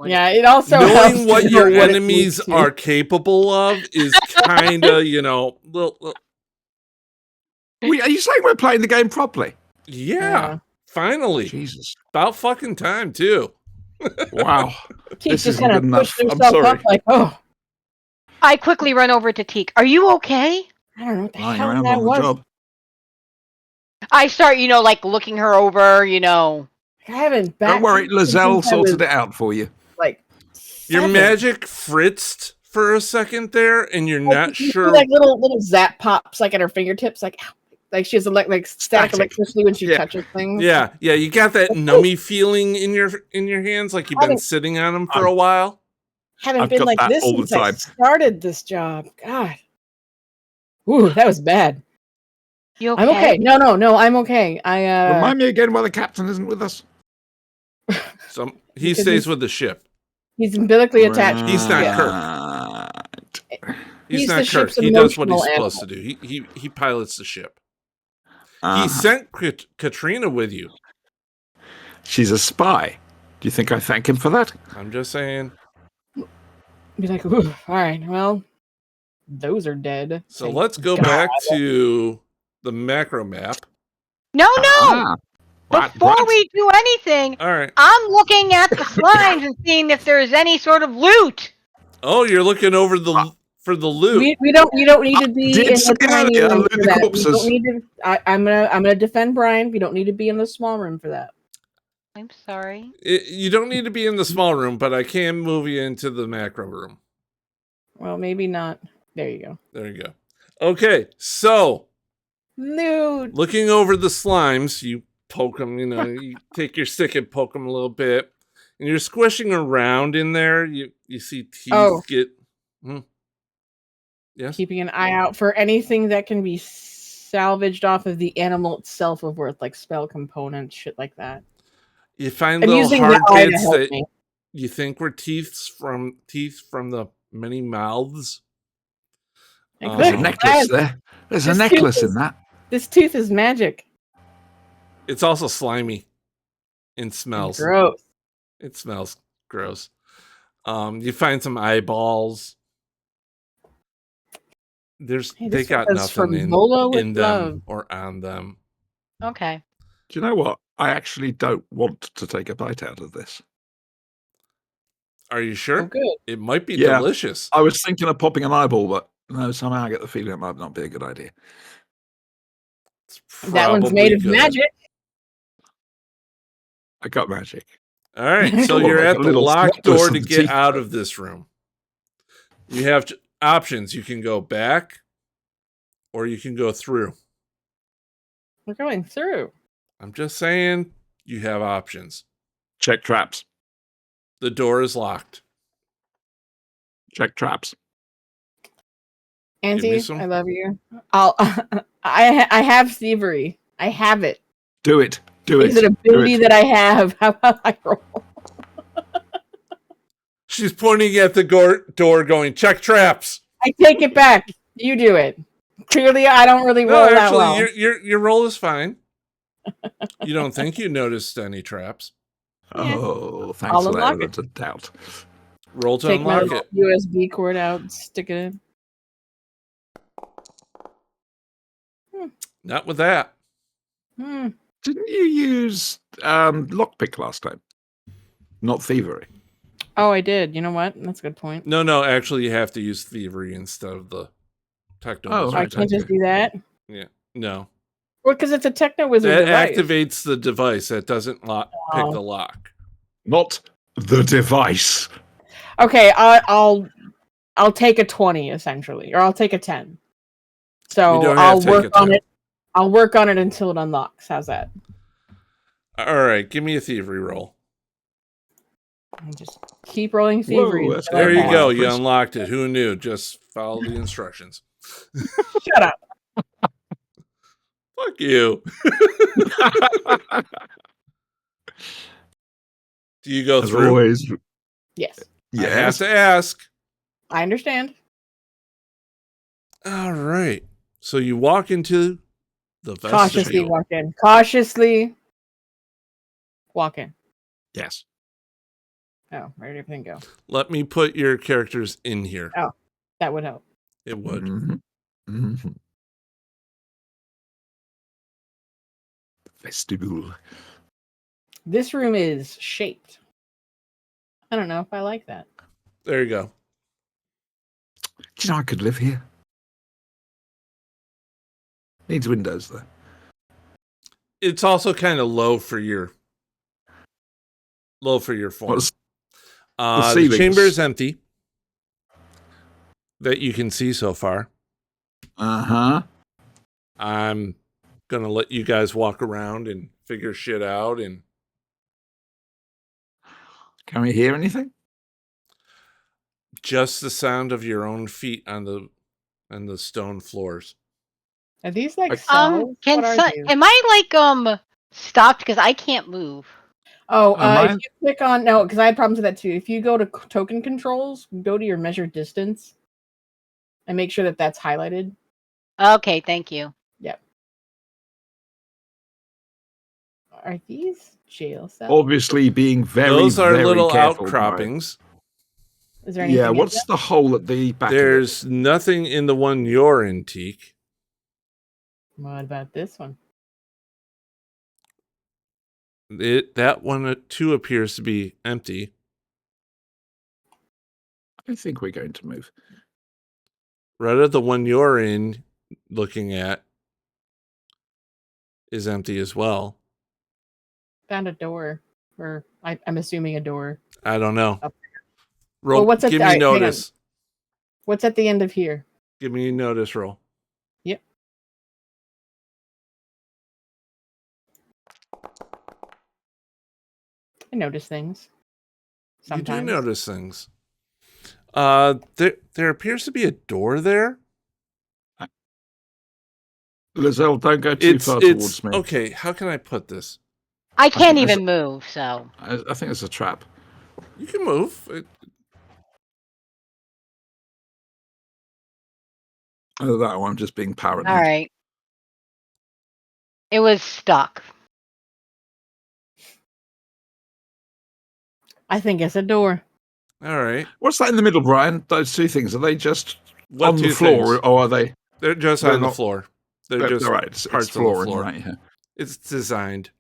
Yeah, it also knowing what your enemies are capable of is kind of, you know. Are you saying we're playing the game properly? Yeah. Finally. Jesus. About fucking time, too. Wow. This is good enough. I'm sorry. Up like, oh. I quickly run over to Teak. Are you okay? I don't know what the hell that was. Job. I start, you know, like looking her over, you know. I haven't Don't worry, Lazelle sorted it out for you. Like, your magic fritzed for a second there, and you're not sure. Like little zap pops like at her fingertips, like she has like static electricity when she touches things. Yeah, you got that nummy feeling in your hands, like you've been sitting on them for a while. Haven't been like this since I started this job. God, ooh, that was bad. You okay? I'm okay. No, I'm okay. Remind me again why the captain isn't with us. So he stays with the ship. He's umbilically attached. He's not Kirk. He's not Kirk. He does what he's supposed to do. He pilots the ship. He sent Katrina with you. She's a spy. Do you think I thank him for that? I'm just saying. Be like, ooh, all right, well, those are dead. So let's go back to the macro map. No. Before we do anything, all right. I'm looking at the slimes and seeing if there's any sort of loot. Oh, you're looking over for the loot. We don't need to be in the tiny room for that. We don't need to, I'm gonna defend Brian. We don't need to be in the small room for that. I'm sorry. You don't need to be in the small room, but I can move you into the macro room. Well, maybe not. There you go. There you go. Okay, so loot. Looking over the slimes, you poke them, you know, you take your stick and poke them a little bit, and you're squishing around in there. You see teeth get... Yes? Keeping an eye out for anything that can be salvaged off of the animal itself of worth, like spell components, shit like that. You find little hard bits that you think were teeth from the many mouths. There's a necklace there. There's a necklace in that. This tooth is magic. It's also slimy and smells gross. It smells gross. You find some eyeballs. They got nothing in them or on them. Okay. Do you know what? I actually don't want to take a bite out of this. Are you sure? Oh, good. It might be delicious. I was thinking of popping an eyeball, but no, somehow I get the feeling it might not be a good idea. That one's made of magic. I got magic. All right, so you're at the locked door to get out of this room. You have options. You can go back, or you can go through. We're going through. I'm just saying, you have options. Check traps. The door is locked. Check traps. Auntie, I love you. I have thievery. I have it. Do it. Do it. It's an ability that I have. How about I roll? She's pointing at the door going, check traps. I take it back. You do it. Clearly, I don't really roll that well. Your roll is fine. You don't think you noticed any traps. Oh, thanks for that. That's a doubt. Roll to unlock it. USB cord out and stick it in. Not with that. Didn't you use lockpick last time? Not thievery. Oh, I did. You know what? That's a good point. No. Actually, you have to use thievery instead of the techno. Oh, I can't just do that? Yeah. No. Well, because it's a techno wizard device. That activates the device. That doesn't pick the lock. Not the device. Okay, I'll take a 20 essentially, or I'll take a 10. So I'll work on it. I'll work on it until it unlocks. How's that? All right, give me a thievery roll. I'll just keep rolling thievery. Whoa, there you go. You unlocked it. Who knew? Just follow the instructions. Shut up. Fuck you. Do you go through? Always. Yes. I have to ask. I understand. All right. So you walk into the vestibule. Cautiously walk in. Cautiously walk in. Yes. Oh, where did everything go? Let me put your characters in here. Oh, that would help. It would. Vestibule. This room is shaped. I don't know if I like that. There you go. Do you know I could live here? Needs windows though. It's also kind of low for your form. The chamber is empty that you can see so far. I'm gonna let you guys walk around and figure shit out. And can we hear anything? Just the sound of your own feet on the stone floors. Are these like cells? Am I like stopped because I can't move? Oh, if you click on because I had problems with that too. If you go to token controls, go to your measured distance, and make sure that that's highlighted. Okay, thank you. Yep. Are these jail cells? Obviously, being very those are very little careful, outcroppings. Right? Is there anything? Yeah. What's the hole at the back? There's nothing in the one you're in, Teak. What about this one? That one too appears to be empty. I think we're going to move. Retta, the one you're in, looking at, is empty as well. Found a door, or I'm assuming a door. I don't know. Roll. Well, give me notice. What's at the end of here? Give me a notice roll. Yep. I notice things. Sometimes. You do notice things. There appears to be a door there. Lizelle, don't go too far towards me. Okay, how can I put this? I can't even move, so. I think it's a trap. You can move. Oh, that one, I'm just being paranoid. All right. It was stuck. I think it's a door. All right. What's that in the middle, Brian? Those two things, are they just on the floor, or are they? They're just on the floor. They're just right. parts it's of the floor. Right, yeah. It's designed.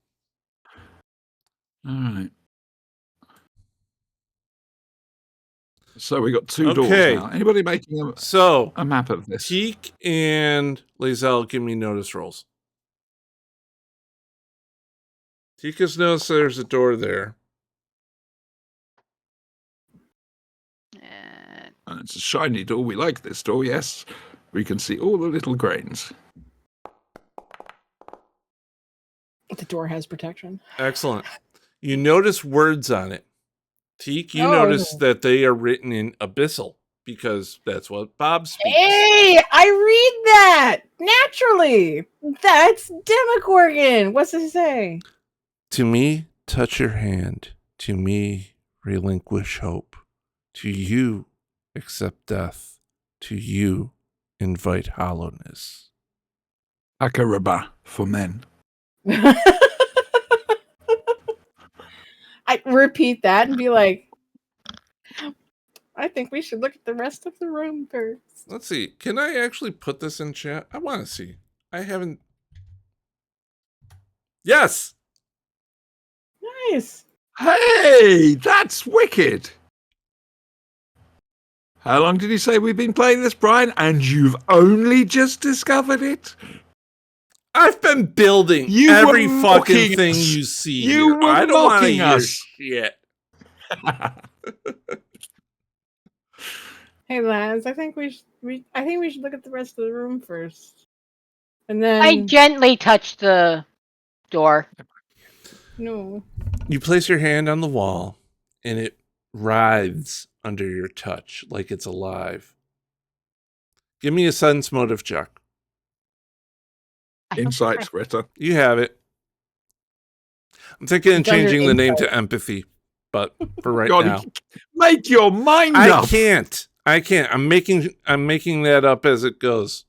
All right. So we got two doors now. Anybody making a map of this? Teak and Lizelle, give me notice rolls. Teak has noticed there's a door there. And it's a shiny door. We like this door, yes. We can see all the little grains. The door has protection. Excellent. You notice words on it. Teak, you notice that they are written in Abyssal. because that's what Bob speaks. Hey, I read that naturally. That's Demogorgon. What's it say? To me, touch your hand. To me, relinquish hope. To you, accept death. To you, invite hollowness. Akaraba for men. I repeat that and be like, I think we should look at the rest of the room first. Let's see. Can I actually put this in chat? I want to see. I haven't. Yes! Nice. Hey, that's wicked. How long did you say we've been playing this, Brian? And you've only just discovered it? I've been building every fucking thing you see here. I don't want to hear shit. Hey, lads, I think we should look at the rest of the room first. And then I gently touch the door. No. You place your hand on the wall, and it writhes under your touch like it's alive. Give me a sense motive check. Insight, Greta. You have it. I'm thinking of changing the name to empathy, but for right now, make your mind up. I can't. I'm making that up as it goes.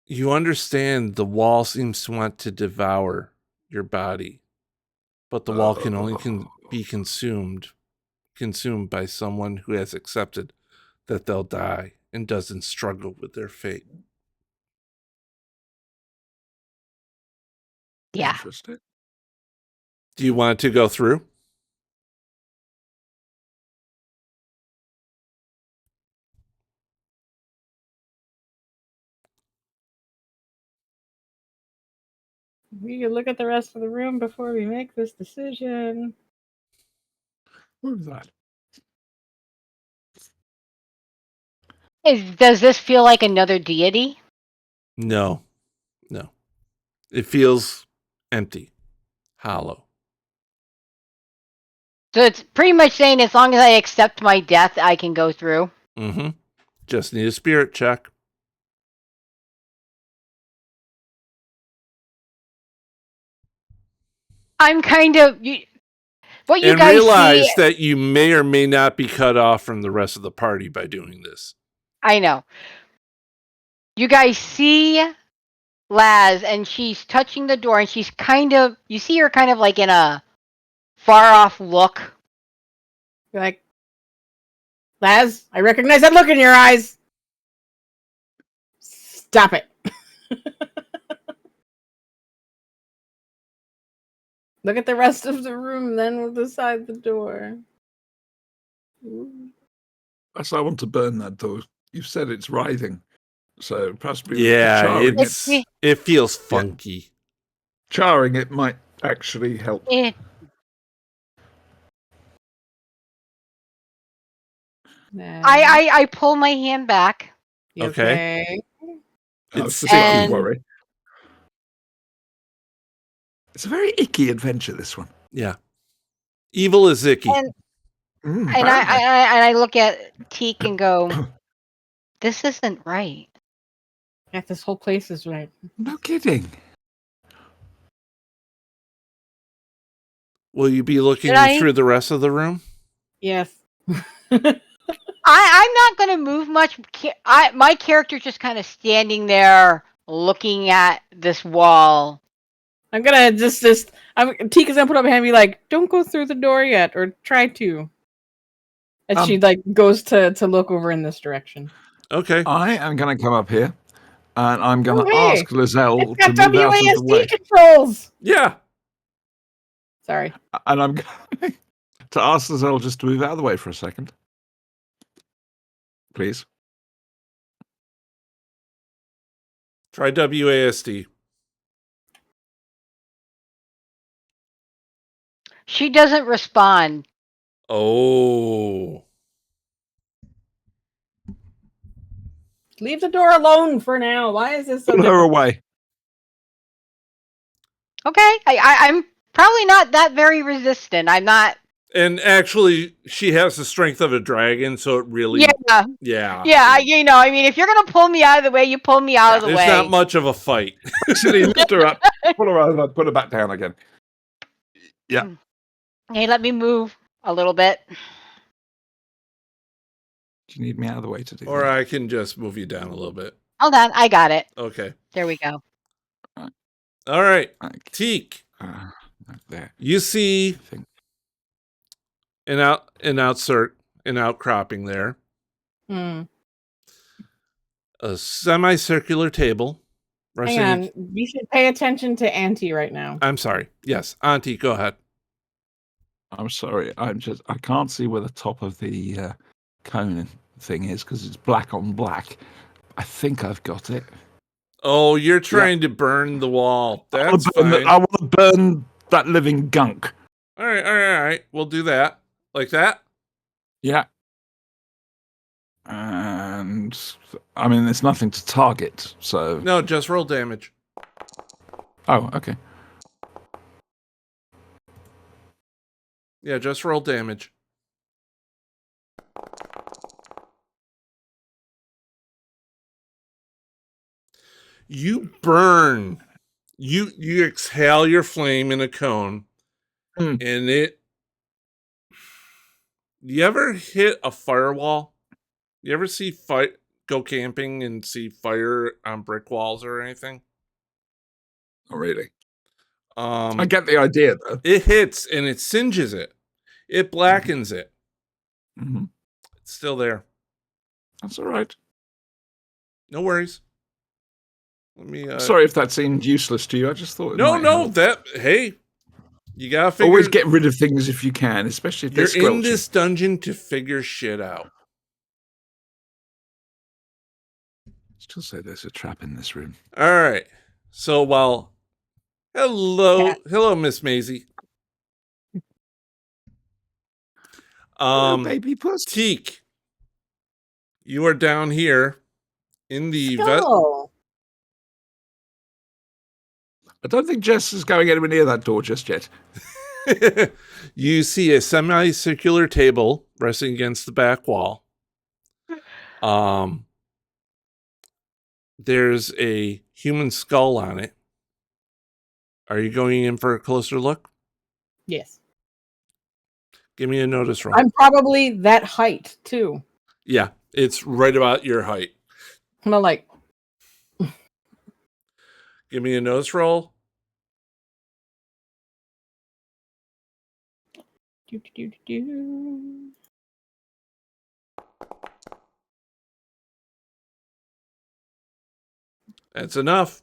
You understand the wall seems to want to devour your body, but the wall can only be consumed by someone who has accepted that they'll die and doesn't struggle with their fate. Yeah. Interesting. Do you want to go through? We can look at the rest of the room before we make this decision. What was that? Does this feel like another deity? No. It feels empty, hollow. So it's pretty much saying as long as I accept my death, I can go through. Mm-hmm. Just need a spirit check. I'm kind of what you and guys realize see, that you may or may not be cut off from the rest of the party by doing this. I know. You guys see Laz, and she's touching the door, and she's you see her kind of like in a far-off look. You're like, Laz, I recognize that look in your eyes. Stop it. Look at the rest of the room, then we'll decide the door. Ooh. I want to burn that door. You've said it's writhing. So possibly it feels funky. Yeah. Charring it might actually help. I pull my hand back. Okay. It's worry. It's a very icky adventure, this one. Yeah. Evil is icky. And I look at Teak and go, this isn't right. Yeah, this whole place is right. No kidding. Will you be looking through the rest of the room? Yes. I'm not going to move much. My character's just kind of standing there looking at this wall. I'm going to Teak is going to put up a hand and be like, don't go through the door yet, or try to. And she goes to look over in this direction. Okay. I am going to come up here, and I'm going to ask Lizelle to move out of the way. Controls! Yeah. Sorry. And I'm going to ask Lizelle just to move out of the way for a second. Please. Try WASD. She doesn't respond. Oh. Leave the door alone for now. Why is this so Put her away. Okay. Probably not that very resistant. I'm not. And actually, she has the strength of a dragon, so it really... Yeah. I mean, if you're going to pull me out of the way, you pull me out of the way. There's not much of a fight. Actually, lift her up, pull her over, put her back down again. Yeah. Hey, let me move a little bit. Do you need me out of the way to do Or that? I can just move you down a little bit. Hold on, I got it. Okay. There we go. All right. Okay. Teak. There. You see an outcropping there. Hmm. A semicircular table. Hang on. You should pay attention to Auntie right now. I'm sorry. Yes, Auntie, go ahead. I'm sorry. I can't see where the top of the cone thing is because it's black on black. I think I've got it. Oh, you're trying to burn the wall. That's fine. I want to burn that living gunk. All right. We'll do that. Like that? Yeah. And I mean, there's nothing to target, so... No, just roll damage. Oh, okay. Yeah, just roll damage. You burn. You exhale your flame in a cone, and it... You ever hit a firewall? You ever see go camping and see fire on brick walls or anything? Not really. I get the idea, though. It hits and it singes it. It blackens it. Mm-hmm. It's still there. That's all right. No worries. Let me. Sorry if that seemed useless to you. I just thought. Hey, you gotta figure. Always get rid of things if you can, especially if they're you're squelchy. in this dungeon to figure shit out. Still say there's a trap in this room. All right. So hello, Miss Maisie. Baby puss. Teak, you are down here in the I don't think Jess is going anywhere near that door just yet. You see a semicircular table resting against the back wall. There's a human skull on it. Are you going in for a closer look? Yes. Give me a notice roll. I'm probably that height, too. Yeah, it's right about your height. I'm like... Give me a notice roll. That's enough.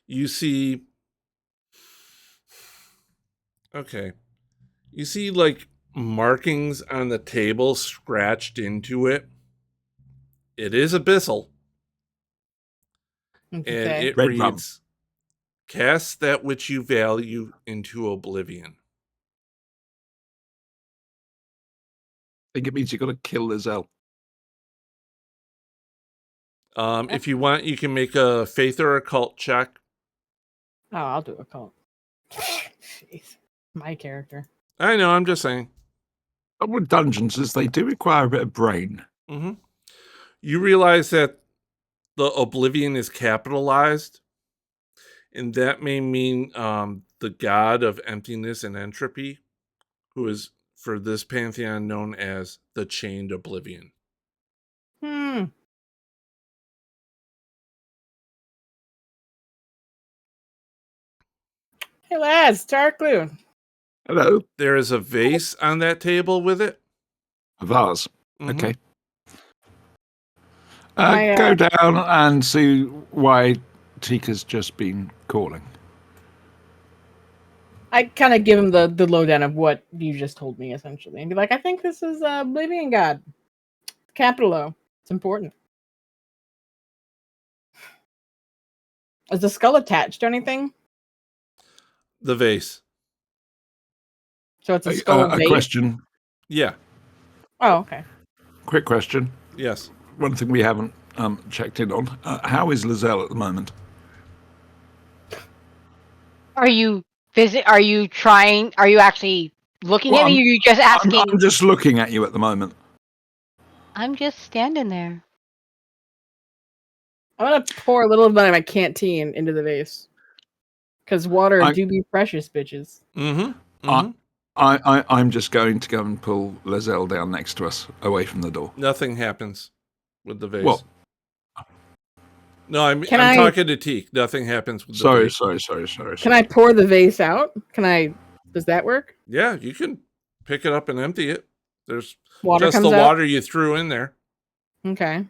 You see... Okay. You see, like, markings on the table scratched into it. It is abyssal. Okay. And it reads, cast that which you value into oblivion. I think it means you've got to kill Lizelle. If you want, you can make a faith or occult check. Oh, I'll do occult. Jeez. My character. I know, I'm just saying. But with dungeons, is they do require a bit of brain. Mm-hmm. You realize that the oblivion is capitalized, and that may mean the god of emptiness and entropy, who is, for this pantheon, known as the chained oblivion. Hey lads, Tarklu. Hello. There is a vase on that table with it. A vase. Mm-hmm. Okay. Go down and see why Tika's just been calling. I kind of give him the lowdown of what you just told me, essentially. And be like, I think this is Oblivion God. Capital O. It's important. Is the skull attached to anything? The vase. So it's a skull vase? A question. Yeah. Oh, okay. Quick question. Yes. One thing we haven't checked in on. How is Lizelle at the moment? Are you Are you trying? Are you actually looking at me? Or are you just asking? I'm just looking at you at the moment. I'm just standing there. I'm gonna pour a little bit of my canteen into the vase. Because water do be precious, bitches. I'm just going to go and pull Lizelle down next to us, away from the door. Nothing happens with the vase. What? No, I'm talking to Teak. Nothing happens with the vase. Sorry. Can I pour the vase out? Does that work? Yeah, you can pick it up and empty it. There's water just the water you threw in there. Okay.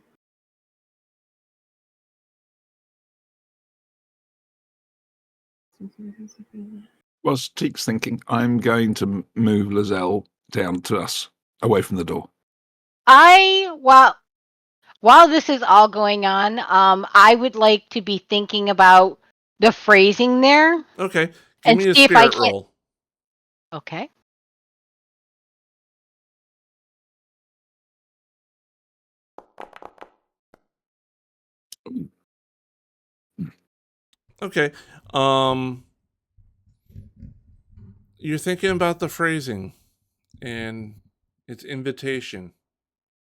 What's Teak's thinking? I'm going to move Lizelle down to us, away from the door. While this is all going on, I would like to be thinking about the phrasing there. Okay. Give me a spirit roll. Okay. Okay. You're thinking about the phrasing and its invitation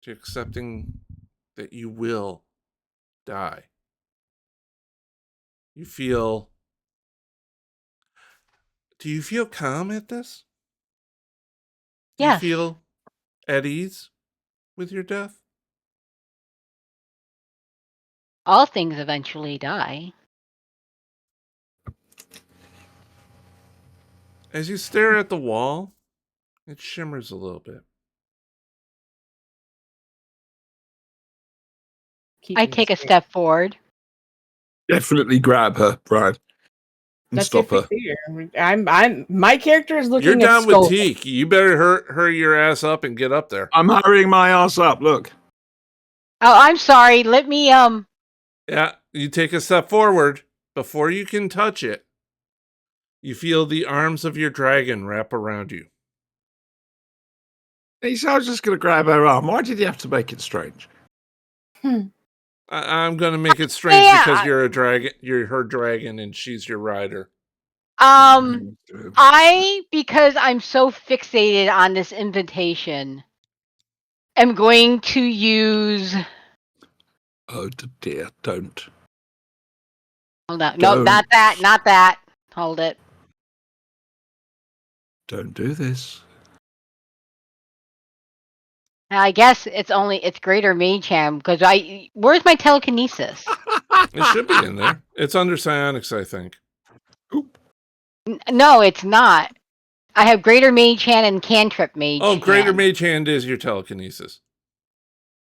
to accepting that you will die. Do you feel calm at this? Yes. Do you feel at ease with your death? All things eventually die. As you stare at the wall, it shimmers a little bit. I take a step forward. Definitely grab her, Brian, and stop her. My character is looking. You're down with Teak. You better hurry your ass up and get up there. I'm hurrying my ass up. Look. Oh, I'm sorry. Let me Yeah, you take a step forward. Before you can touch it, you feel the arms of your dragon wrap around you. He said I was just going to grab her arm. Why did you have to make it strange? I'm going to make it strange because you're a dragon. You're her dragon, and she's your rider. Because I'm so fixated on this invitation, am going to use. Oh dear! Don't. Hold on. No, not that. Hold it. Don't do this. I guess it's greater mage hand because where's my telekinesis? It should be in there. It's under psionics, I think. No, it's not. I have greater mage hand and cantrip mage. Oh, greater mage hand is your telekinesis.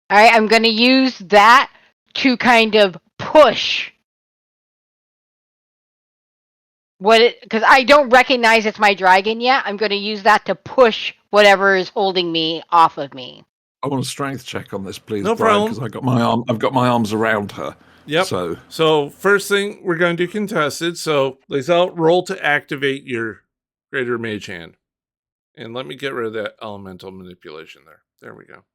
All right, I'm going to use that to kind of push because I don't recognize it's my dragon yet. I'm going to use that to push whatever is holding me off of me. I want a strength check on this, please, no Brian, because I've got my arms around her. Yep. So first thing we're going to do contested. So Lizelle, roll to activate your greater mage hand, and let me get rid of that elemental manipulation there. There we go.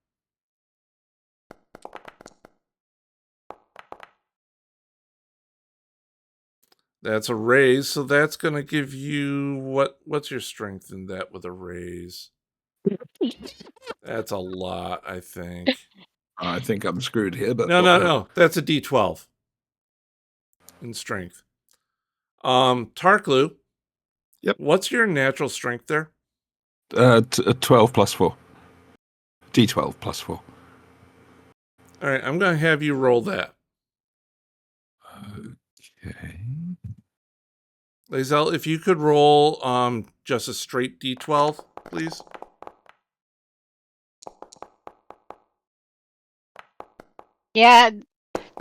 That's a raise, so that's going to give you what's your strength in that with a raise? That's a lot, I think. I think I'm screwed here, but no. That's a D12 in strength. Tarklu. Yep. What's your natural strength there? 12 plus 4. D12 plus 4. All right, I'm going to have you roll that. Okay. Lizelle, if you could roll just a straight D12, please. Yeah,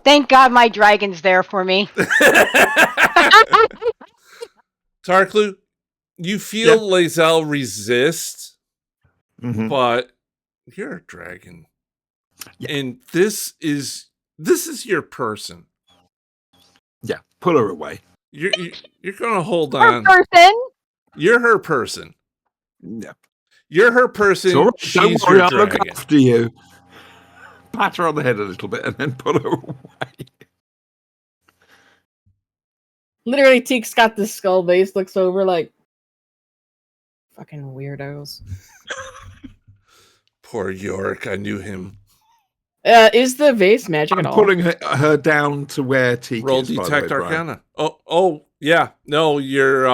thank God my dragon's there for me. Tarklu, you feel Lizelle resist, but you're a dragon. Yeah. And this is your person. Yeah, pull her away. You're going to hold on. Her person? You're her person. Yeah. You're her person. So, she's don't worry, your I'll dragon. look after you. Pat her on the head a little bit and then pull her away. Literally, Teak's got this skull base, looks over like, Fucking weirdos. Poor Yorick, I knew him. Is the vase magic at all? I'm pulling her down to where Teak Roll is. detect by the way, arcana. Oh, yeah. No, your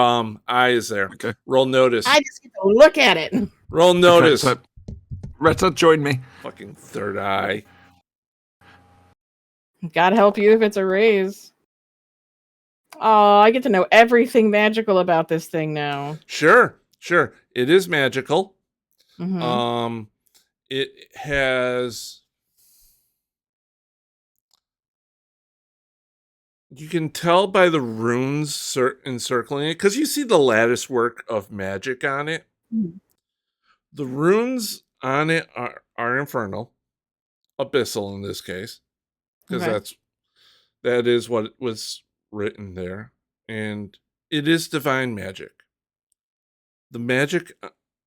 eye is there. Okay. Roll notice. I just get to look at it. Roll notice. Okay, so Retta, join me. Fucking third eye. God help you if it's a raise. Oh, I get to know everything magical about this thing now. Sure. It is magical. Mm-hmm. It has. You can tell by the runes encircling it, because you see the lattice work of magic on it. Mm-hmm. The runes on it are infernal, abyssal in this case, because that is what was written there, and it is divine magic. The magic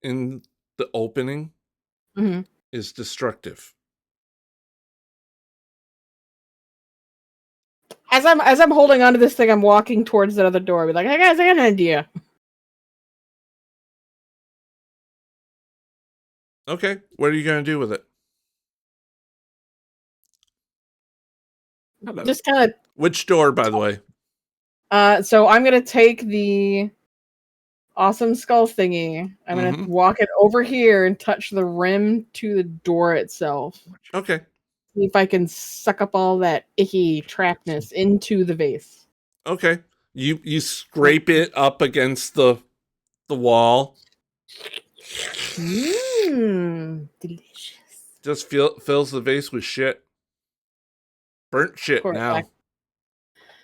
in the opening is destructive. As I'm holding onto this thing, I'm walking towards that other door. I'll be like, hey guys, I got an idea. Okay, what are you going to do with it? Hello. Just kind of. Which door, by the way? So I'm gonna take the awesome skull thingy. I'm gonna walk it over here and touch the rim to the door itself. Okay. See if I can suck up all that icky trapness into the vase. Okay. You scrape it up against the wall. Delicious. Just fills the vase with shit. Burnt shit now. Back.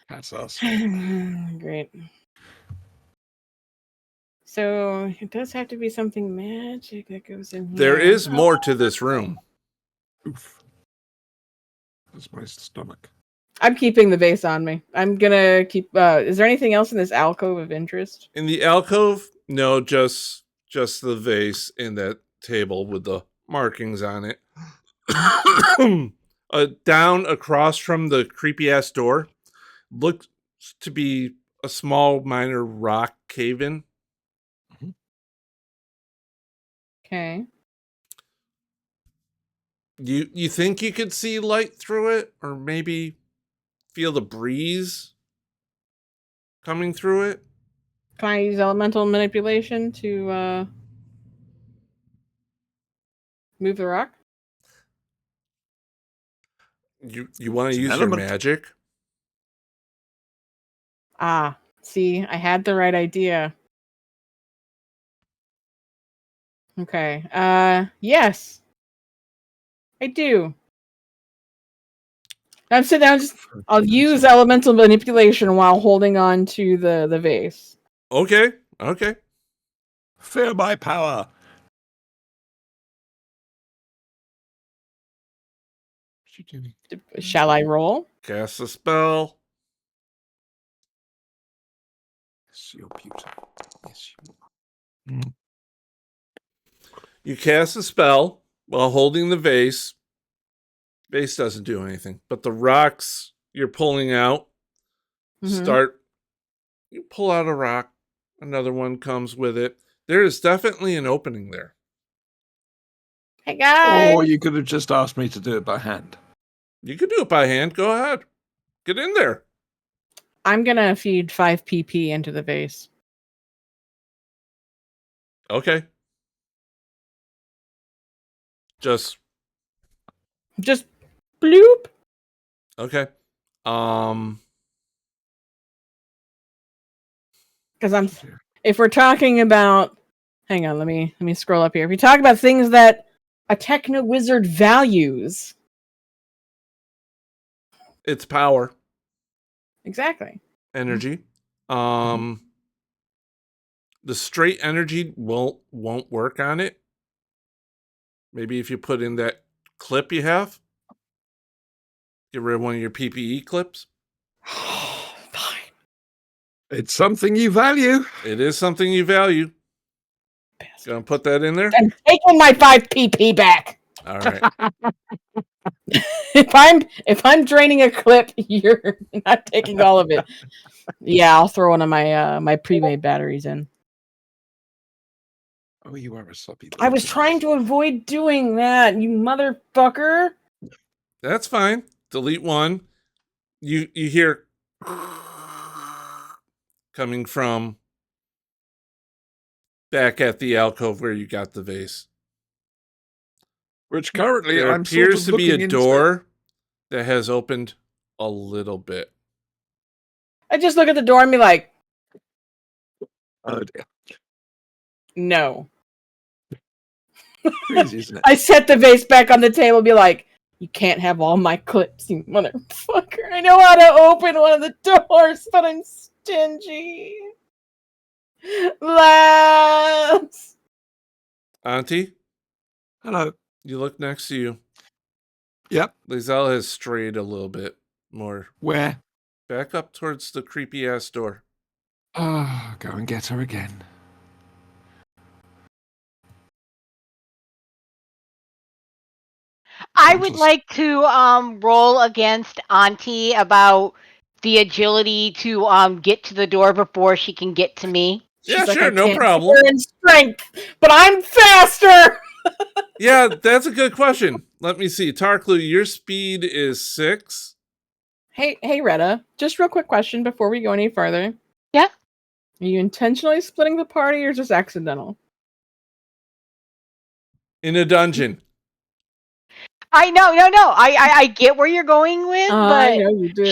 That's us. Great. So it does have to be something magic that goes in here. There is more to this room. Oof. That's my stomach. I'm keeping the vase on me. I'm gonna keep. Is there anything else in this alcove of interest? In the alcove, no, just the vase and that table with the markings on it. Down across from the creepy ass door, looks to be a small minor rock cave-in. Okay. You think you could see light through it, or maybe feel the breeze coming through it? Can I use elemental manipulation to move the rock? You want to use your magic? Ah, see, I had the right idea. Okay. Yes. I do. I'm sitting down. I'll use elemental manipulation while holding on to the vase. Okay. Feel my power. Shall I roll? Cast a spell. Yes, you're beautiful. Yes, you are. You cast a spell while holding the vase. Vase doesn't do anything, but the rocks you're pulling out start. You pull out a rock, another one comes with it. There is definitely an opening there. Hey guys! Or you could have just asked me to do it by hand. You could do it by hand. Go ahead. Get in there. I'm gonna feed 5 PP into the vase. Okay. Just bloop. Okay. Because if we're talking about, hang on, let me scroll up here. If you talk about things that a techno wizard values, it's power. Exactly. Energy. The straight energy won't work on it. Maybe if you put in that clip you have, get rid of one of your PPE clips. Fine. It's something you value. It is something you value. Gonna put that in there? I'm taking my 5 PP back. All right. If I'm draining a clip, you're not taking all of it. Yeah, I'll throw one of my my pre-made batteries in. Oh, you are a sloppy. I was trying to avoid doing that, you motherfucker. That's fine. Delete one. You hear coming from back at the alcove where you got the vase. Which currently there I'm appears sort of to be a looking door that has opened a little bit. I just look at the door and be like, oh dear. no. Crazy, isn't it? I set the vase back on the table and be like, you can't have all my clips, you motherfucker. I know how to open one of the doors, but I'm stingy. Laz! Auntie? Hello. You look next to you. Yep. Lizelle has strayed a little bit more. Where? Back up towards the creepy-ass door. Oh, go and get her again. I would like to roll against Auntie about the agility to get to the door before she can get to me. Yeah, She's sure, like, no problem. In strength, but I'm faster. Yeah, that's a good question. Let me see. Tarklu, your speed is 6. Hey, Retta. Just real quick question before we go any further. Yeah. Are you intentionally splitting the party or just accidental? In a dungeon. I know, no. I get where you're going with, but I know you do.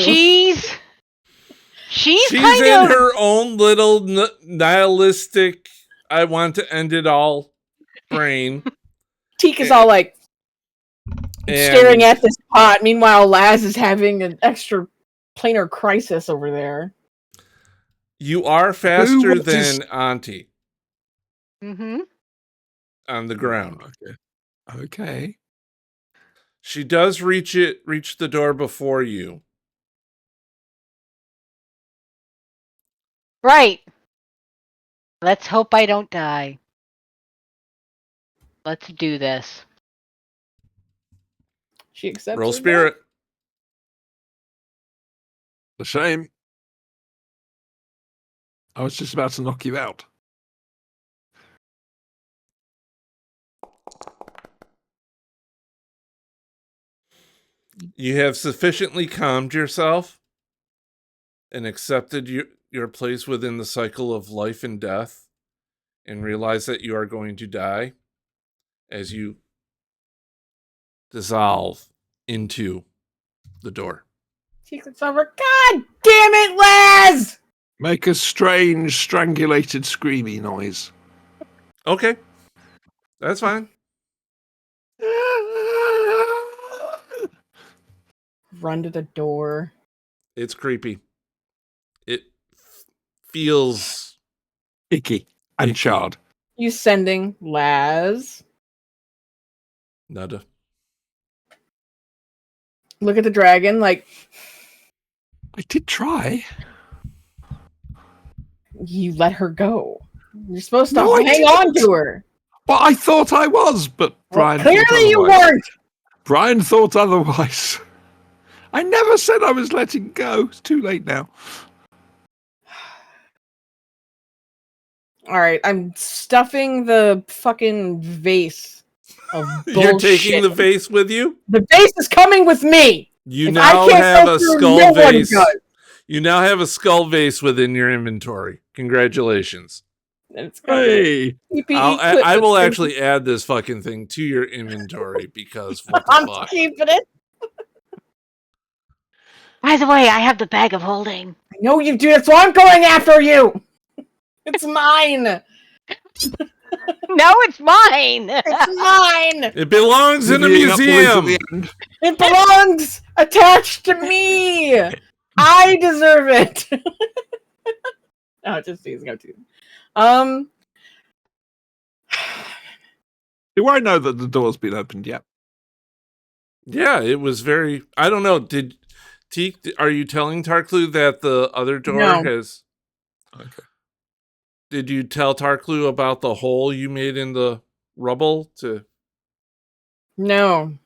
She's kind in of her own little nihilistic, I want to end it all brain. Teak is all like staring at this pot. Meanwhile, Laz is having an extra planar crisis over there. You are faster than Auntie. Mm-hmm. On the ground. Okay. She does reach the door before you. Right. Let's hope I don't die. Let's do this. She accepts. Roll spirit. A shame. I was just about to knock you out. You have sufficiently calmed yourself and accepted your place within the cycle of life and death and realize that you are going to die as you dissolve into the door. Teak looks over. God damn it, Laz! Make a strange, strangulated, screamy noise. Okay. That's fine. Run to the door. It's creepy. It feels icky and charred. You sending Laz? Nada. Look at the dragon, like... I did try. You let her go. You're supposed to hang on to her. Well, I thought I was, but Brian clearly you weren't. Brian thought otherwise. I never said I was letting go. It's too late now. All right, I'm stuffing the fucking vase of bullshit. You're taking the vase with you? The vase is coming with me. You now have a skull vase. You now have a skull vase within your inventory. Congratulations. Hey, I will actually add this fucking thing to your inventory because what the fuck? I'm keeping it. By the way, I have the bag of holding. I know you do. That's why I'm going after you. It's mine. No, it's mine. It's mine. It belongs in a museum. It belongs attached to me. I deserve it. Oh, just teasing. I'm teasing. Do I know that the door's been opened yet? Yeah, it was very. I don't know. Did Teak? Are you telling Tarklu that the other door has? Okay. Did you tell Tarklu about the hole you made in the rubble? No.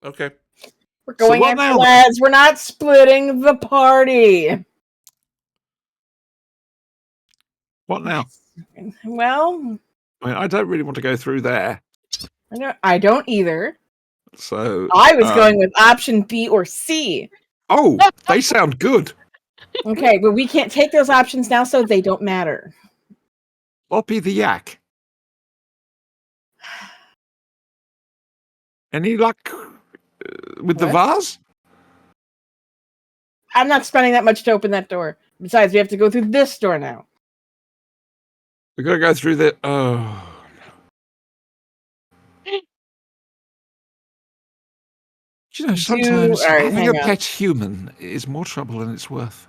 Okay. We're going after Laz. We're not splitting the party. What now? Well, I mean, I don't really want to go through there. I don't either. So I was going with option B or C. Oh, they sound good. Okay, but we can't take those options now, so they don't matter. Floppy the Yak. Any luck with the vase? I'm not spending that much to open that door. Besides, we have to go through this door now. We're going to go through the... Oh. You know, sometimes having a pet human is more trouble than it's worth.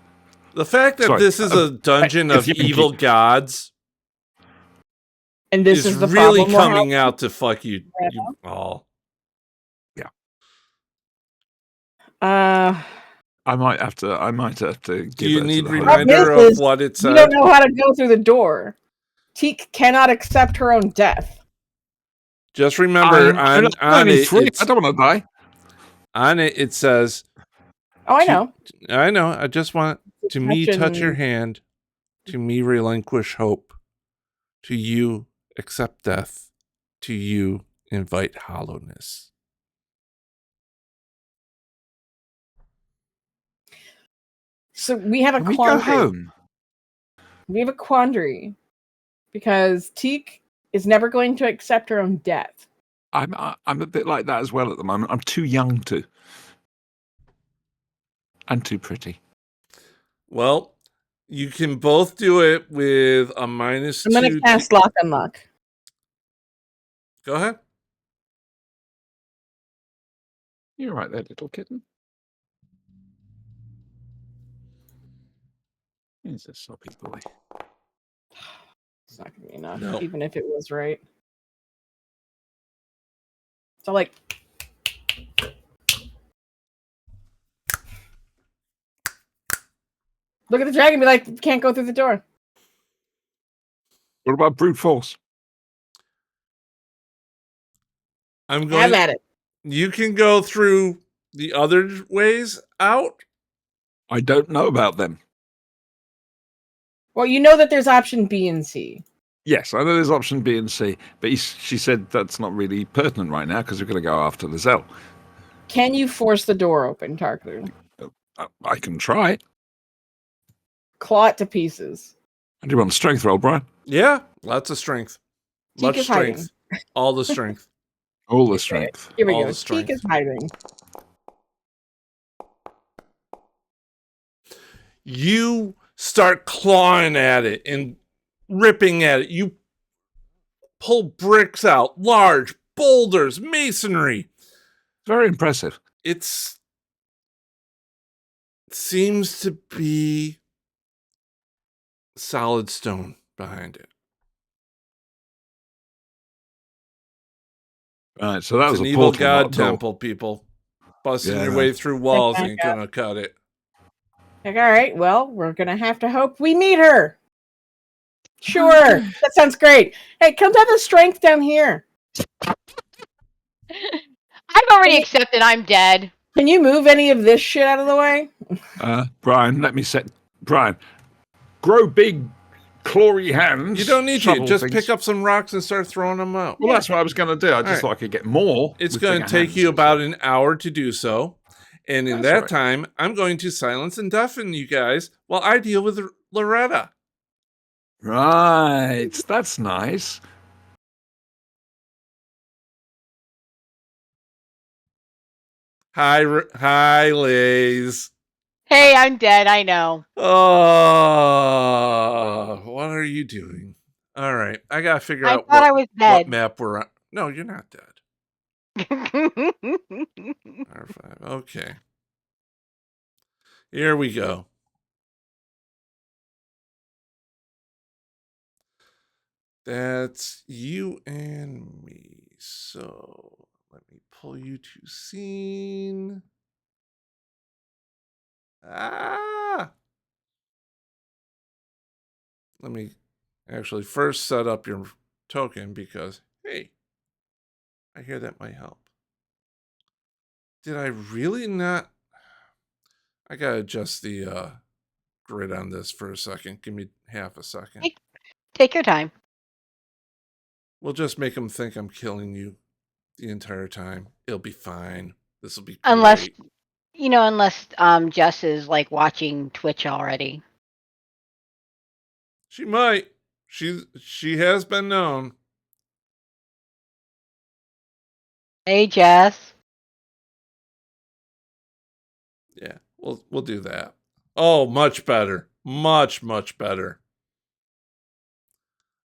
The fact that this is a dungeon of evil gods and this is the really coming out to fuck you all. Yeah. I might have to give Do you it need to reminder of what it said? You don't know how to go through the door. Teak cannot accept her own death. Just remember, on it, I don't want to die. On it, it says... Oh, I know. I know. I just want to me touch your hand, to me relinquish hope, to you accept death, to you invite hollowness. So we have a quandary. We go home. We have a quandary because Teak is never going to accept her own death. I'm a bit like that as well at the moment. I'm too young to. And too pretty. Well, you can both do it with a -2. I'm going to cast Lock and Lock. Go ahead. You're right there, little kitten. He's a soppy boy. It's not going to be enough, even if it was right. So, like... Look at the dragon and be like, can't go through the door. What about brute force? I'm going. Have at it. You can go through the other ways out. I don't know about them. Well, you know that there's option B and C. Yes, I know there's option B and C, but she said that's not really pertinent right now because we're going to go after Lizelle. Can you force the door open, Tarklu? I can try. Claw it to pieces. Do you want a strength roll, Brian? Yeah, lots of strength. Much strength. Hiding. All the strength. All the strength. Here we All go. Teak is hiding. You start clawing at it and ripping at it. You pull bricks out, large boulders, masonry. Very impressive. It seems to be solid stone behind it. All right, so that was an a evil portal, god temple, people. Busting your way through walls ain't gonna cut it. Like, all right, well, we're gonna have to hope we meet her. Sure, that sounds great. Hey, come to the strength down here. I've already accepted I'm dead. Can you move any of this shit out of the way? Brian, Brian, grow big, clawy hands. You don't need to. Just things. pick up some rocks and start throwing them out. Well, that's what I was going to do. I just thought I could get more. It's going to take you about an hour to do so. And in that time, I'm going to silence and deafen you guys while I deal with Loretta. Right. That's nice. Hi, Liz. Hey, I'm dead. I know. Oh, what are you doing? All right. I got to figure out what map we're on. No, you're not dead. R5. Okay. Here we go. That's you and me. So let me pull you to scene. Let me actually first set up your token because, hey, I hear that might help. Did I really not? I gotta adjust the grid on this for a second. Give me half a second. Take your time. We'll just make him think I'm killing you the entire time. It'll be fine. This will be great. Unless Jess is like watching Twitch already. She might. She has been known. Hey, Jess. Yeah, we'll do that. Oh, much better. Much better.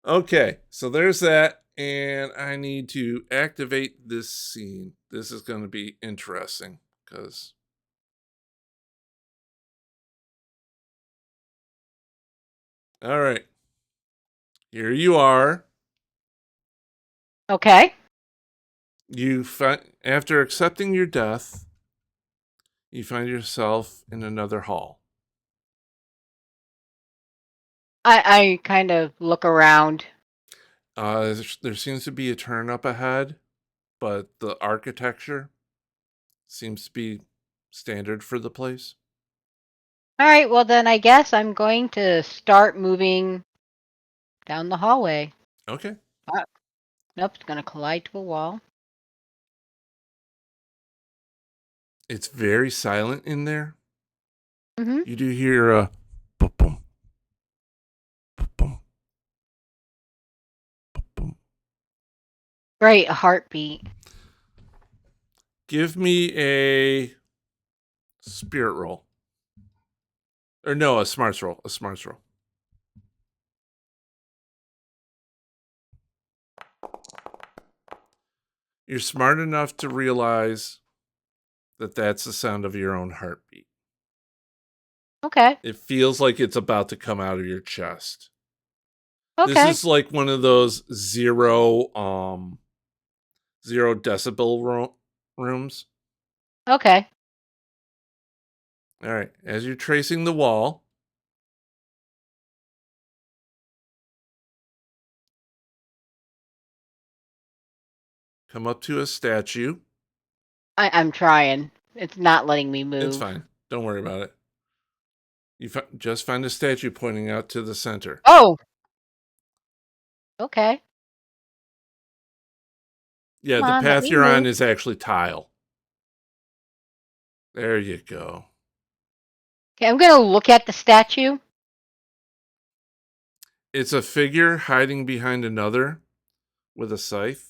Okay, so there's that, and I need to activate this scene. This is going to be interesting because all right. Here you are. Okay. After accepting your death, you find yourself in another hall. I kind of look around. There seems to be a turn up ahead, but the architecture seems to be standard for the place. All right, well then I guess I'm going to start moving down the hallway. Okay. Nope, it's going to collide to a wall. It's very silent in there. Mm-hmm. You do hear a boom, boom, boom, boom. Great, a heartbeat. Give me a spirit roll. Or no, a smarts roll. A smarts roll. You're smart enough to realize that that's the sound of your own heartbeat. Okay. It feels like it's about to come out of your chest. Okay. This is like one of those zero decibel rooms. Okay. All right. As you're tracing the wall, come up to a statue. I'm trying. It's not letting me move. It's fine. Don't worry about it. You just find a statue pointing out to the center. Oh. Okay. Yeah, the path you're on is actually tile. There you go. Okay, I'm going to look at the statue. It's a figure hiding behind another with a scythe.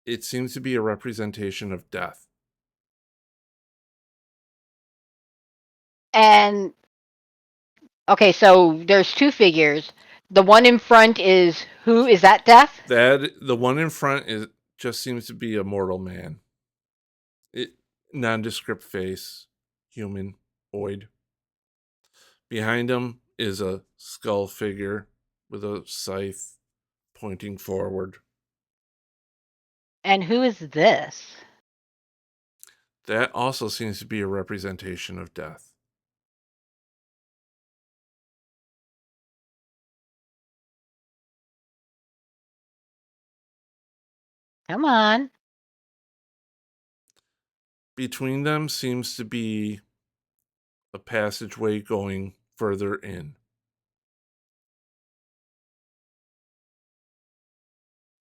It seems to be a representation of death. And okay, so there's two figures. The one in front is who? Is that Death? The one in front just seems to be a mortal man. Nondescript face, humanoid. Behind him is a skull figure with a scythe pointing forward. And who is this? That also seems to be a representation of death. Come on. Between them seems to be a passageway going further in.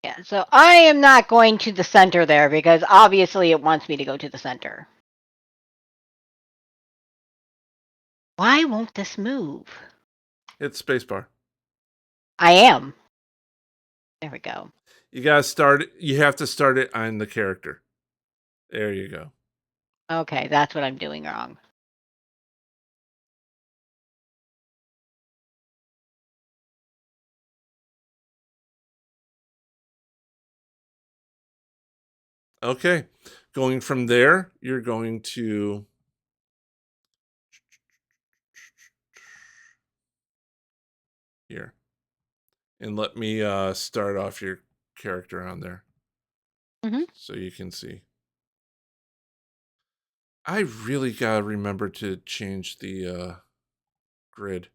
Yeah, so I am not going to the center there because obviously it wants me to go to the center. Why won't this move? Hit spacebar. I am. There we go. You have to start it on the character. There you go. Okay, that's what I'm doing wrong. Okay. Going from there, you're going to here. And let me start off your character on there. Mm-hmm. So you can see. I really gotta remember to change the grid.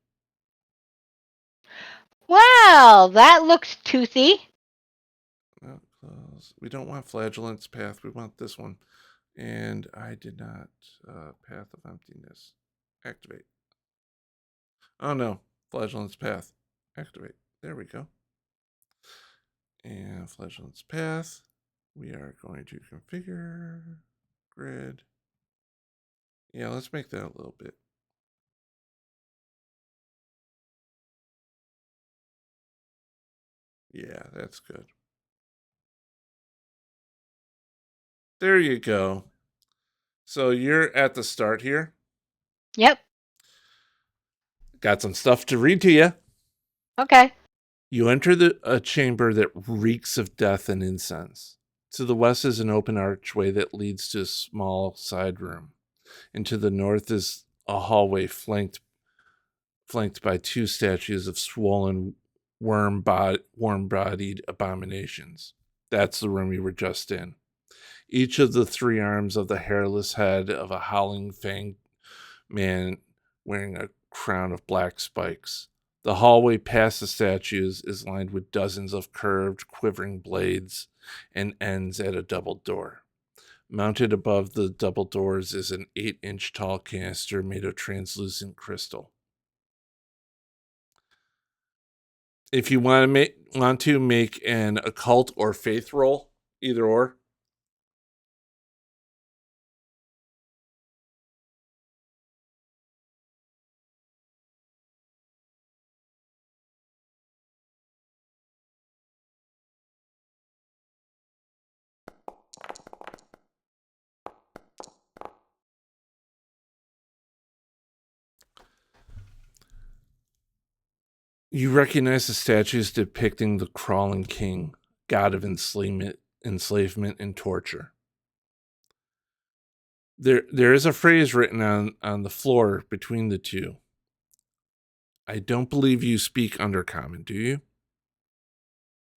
Well, that looks toothy. We don't want flagellant's path. We want this one. And I did not. Path of emptiness. Activate. Oh no. Flagellant's path. Activate. There we go. And Fledgling's path. We are going to configure grid. Yeah, let's make that a little bit. Yeah, that's good. There you go. So you're at the start here. Yep. Got some stuff to read to you. Okay. You enter a chamber that reeks of death and incense. To the west is an open archway that leads to a small side room. And to the north is a hallway flanked by two statues of swollen, warm-bodied abominations. That's the room you were just in. Each of the three arms of the hairless head of a howling fanged man wearing a crown of black spikes. The hallway past the statues is lined with dozens of curved, quivering blades and ends at a double door. Mounted above the double doors is an 8-inch tall canister made of translucent crystal. If you want to make an occult or faith roll, either or. You recognize the statues depicting the crawling king, god of enslavement and torture. There is a phrase written on the floor between the two. I don't believe you speak Undercommon, do you?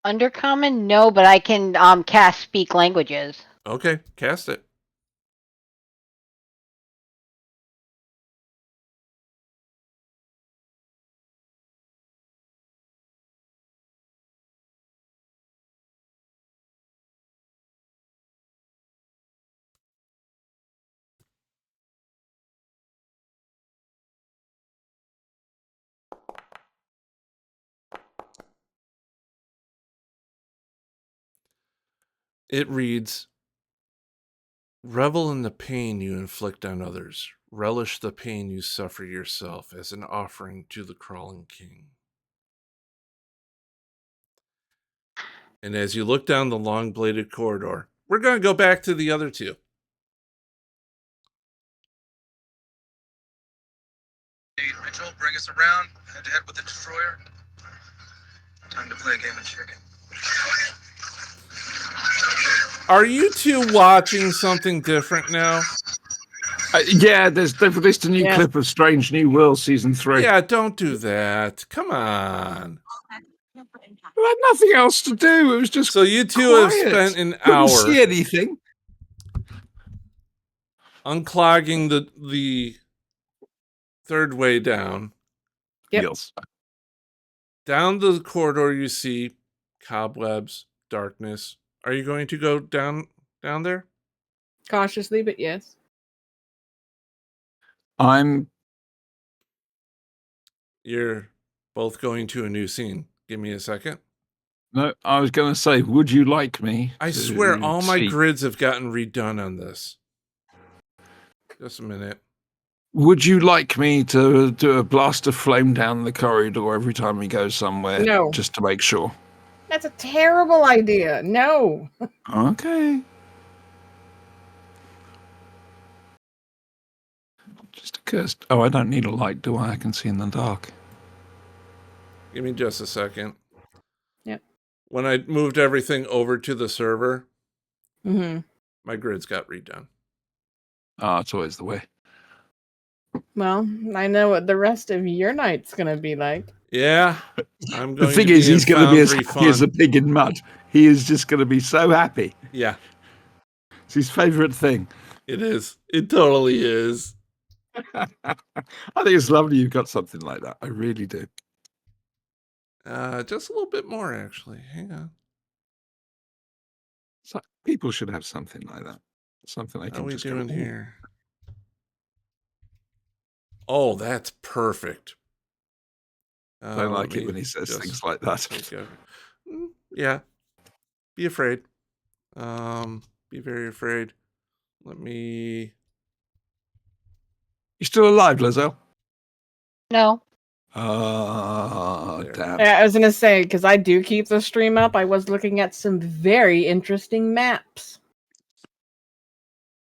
Undercommon? No, but I can cast speak languages. Okay, cast it. It reads, revel in the pain you inflict on others. Relish the pain you suffer yourself as an offering to the crawling king. And as you look down the long-bladed corridor, we're going to go back to the other two. Mitchell, bring us around, head-to-head with the destroyer. Time to play a game of chicken. Are you two watching something different now? Yeah, they've released a new clip of Strange New World Season 3. Yeah, don't do that. Come on. I had nothing else to do. It was just so you two quiet. have spent an Couldn't hour see anything. Unclogging the third way down. Yep. Yes. Down the corridor, you see cobwebs, darkness. Are you going to go down there? Cautiously, but yes. You're both going to a new scene. Give me a second. No, I was going to say, would you like me? I swear all my grids have gotten redone on this. Just a minute. Would you like me to do a blast of flame down the corridor every time we go somewhere? No. Just to make sure. That's a terrible idea. No. Okay. Just a curse. Oh, I don't need a light, do I? I can see in the dark. Give me just a second. Yep. When I moved everything over to the server, my grids got redone. Ah, it's always the way. Well, I know what the rest of your night's going to be like. Yeah. I'm going the thing to is, be he's going to be as happy as a pig in mud. He is just going to be so happy. Yeah. It's his favorite thing. It is. It totally is. I think it's lovely you've got something like that. I really do. Just a little bit more, actually. Hang on. So people should have something like that. Something I can How are we just doing go, here? Oh, that's perfect. I like it when he says things like that. Yeah. Be afraid. Be very afraid. Let me... You still alive, Lizelle? No. Damn. I was gonna say, because I do keep the stream up, I was looking at some very interesting maps.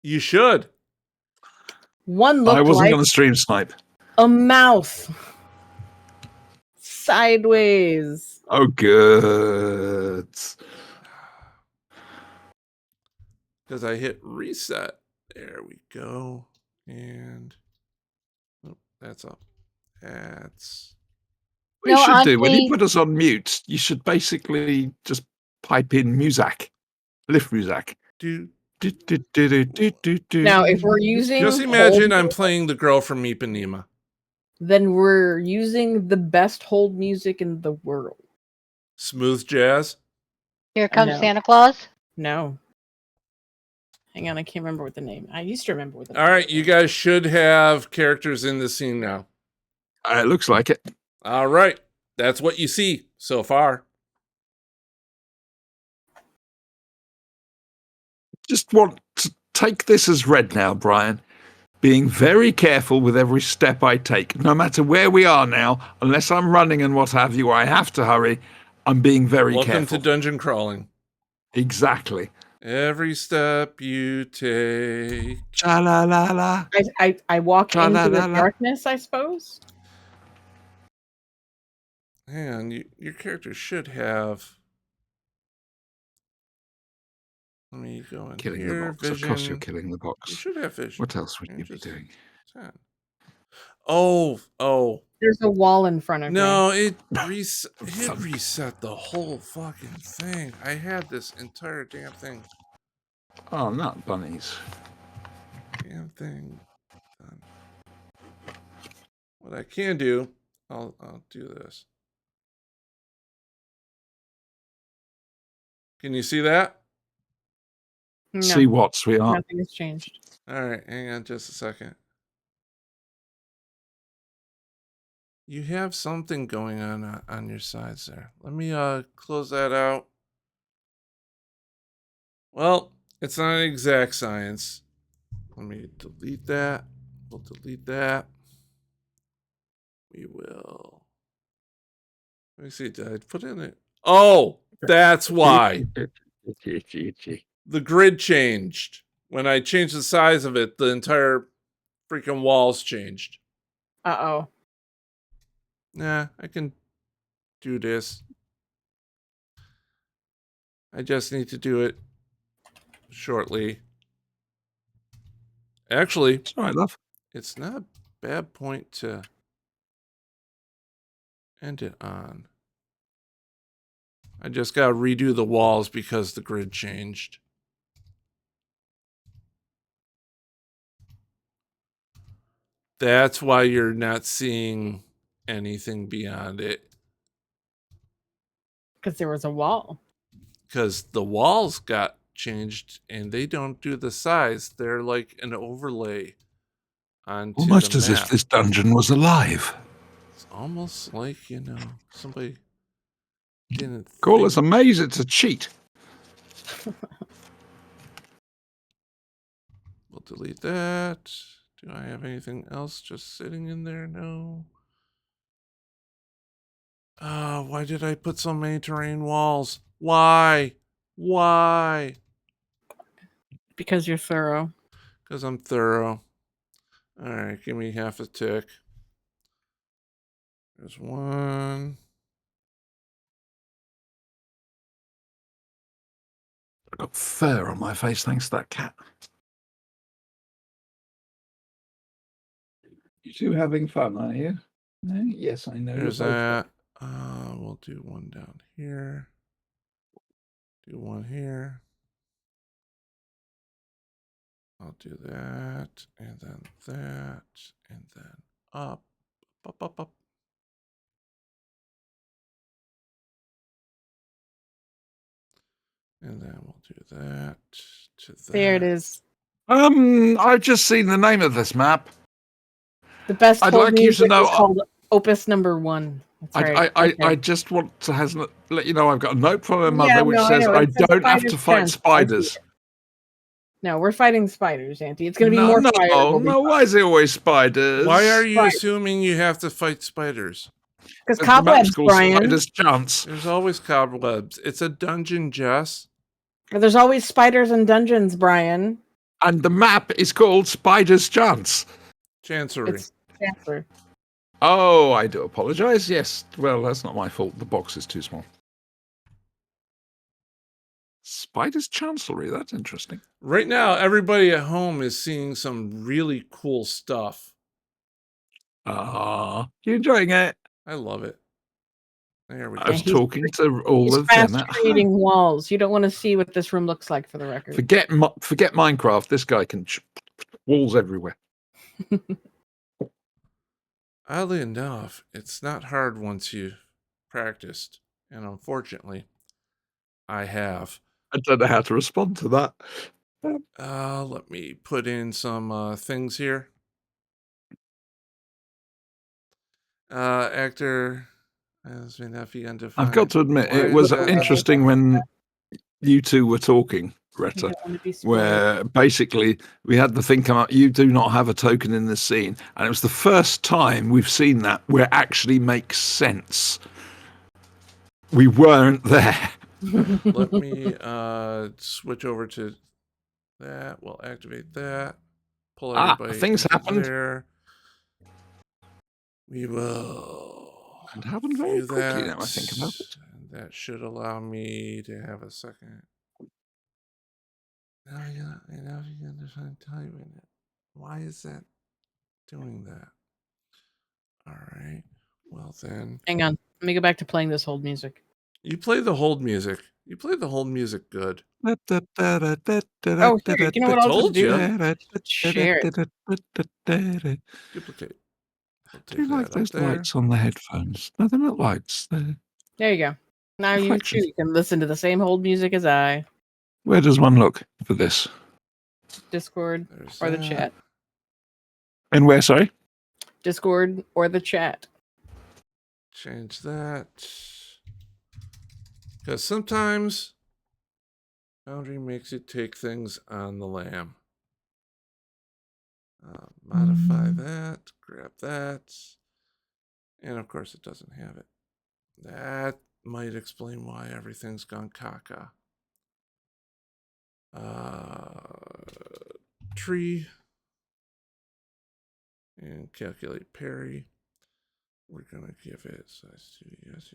You should. One looked I wasn't like going to stream snipe. a mouth. Sideways. Oh, good. Because I hit reset. There we go. And... Oh, that's up. That's... What you should honestly, do, when you put us on mute, you should basically just pipe in music. Lift music. Now, if we're using... Just imagine I'm playing the girl from Ipanema. Then we're using the best hold music in the world. Smooth jazz. Here comes No. Santa Claus. No. Hang on, I can't remember what the name. I used to remember what the name. All right, you guys should have characters in the scene now. It looks like it. All right, that's what you see so far. Just want to take this as read now, Brian. Being very careful with every step I take. No matter where we are now, unless I'm running and what have you, I have to hurry. I'm being very careful. Welcome to dungeon crawling. Exactly. Every step you take. Cha-la-la-la. I walk into the Tra-la-la-la. darkness, I suppose. Hang on, your character should have... Let me go in Killing here. the box. Vision. Of course you're killing the You box. should have vision. What else would you be Just doing? 10. Oh. There's a wall in front of me. No, it reset the whole fucking thing. I had this entire damn thing. Oh, not bunnies. Damn thing done. What I can do, I'll do this. Can you see that? No, See what, sweetheart? nothing has changed. All right, hang on just a second. You have something going on your sides there. Let me close that out. Well, it's not an exact science. Let me delete that. We'll delete that. We will. Let me see. Did I put in it? Oh, that's why. The grid changed. When I changed the size of it, the entire freaking walls changed. Uh-oh. Nah, I can do this. I just need to do it shortly. Actually, It's all right, love. it's not a bad point to end it on. I just got to redo the walls because the grid changed. That's why you're not seeing anything beyond it. Because there was a wall. Because the walls got changed and they don't do the size. They're like an overlay onto Almost the as map. if this dungeon was alive. It's almost like, somebody didn't Call think. us a maze, it's a cheat. We'll delete that. Do I have anything else just sitting in there? No. Why did I put so many terrain walls? Why? Because you're thorough. Because I'm thorough. All right, give me half a tick. There's one. I've got fur on my face thanks to that cat. You two having fun, are you? No? Yes, I know. There's that. We'll do one down here. Do one here. I'll do that, and then that, and then up. And then we'll do that to that. There it is. I've just seen the name of this map. The best I'd hold like you to music know- is called Opus Number 1. I just want to let you know I've got a note from my mother which says I don't have to fight spiders. No, we're fighting spiders, Auntie. It's going to be more spiders. No, why is it always spiders? Why are you assuming you have to fight spiders? Because cobwebs, Brian. Spiders chance. There's always cobwebs. It's a dungeon, Jess. There's always spiders in dungeons, Brian. And the map is called Spider's Chance. Chancery. It's Chancery. Oh, I do apologize. Yes. Well, that's not my fault. The box is too small. Spider's Chancery. That's interesting. Right now, everybody at home is seeing some really cool stuff. You enjoying it? I love it. There we go. I was talking to all of them. He's creating walls. You don't want to see what this room looks like, for the record. Forget Minecraft. This guy can walls everywhere. Oddly enough, it's not hard once you've practiced. And unfortunately, I have. I don't know how to respond to that. Let me put in some things here. Actor as may not be undefined. I've got to admit, it was interesting when you two were talking, Greta, where basically we had the thing come up, you do not have a token in this scene. And it was the first time we've seen that where it actually makes sense. We weren't there. Let me switch over to that. We'll activate that. Pull everybody things happened. There. We will. It happened very quickly now I think about it. And that should allow me to have a second. Now you understand time in it. Why is that doing that? All right. Well then. Hang on. Let me go back to playing this hold music. You play the hold music. You play the hold music good. Oh, here, you know what I'll just do? Share it. Duplicate. Do you like those lights on the headphones? No, they're not lights. There you go. Now you too can listen to the same hold music as I. Where does one look for this? Discord or the chat. And where, sorry? Discord or the chat. Change that. Because sometimes Foundry makes you take things on the lam. Modify that, grab that, and of course it doesn't have it. That might explain why everything's gone caca. Tree and calculate parry. We're gonna give it size 2. Yes.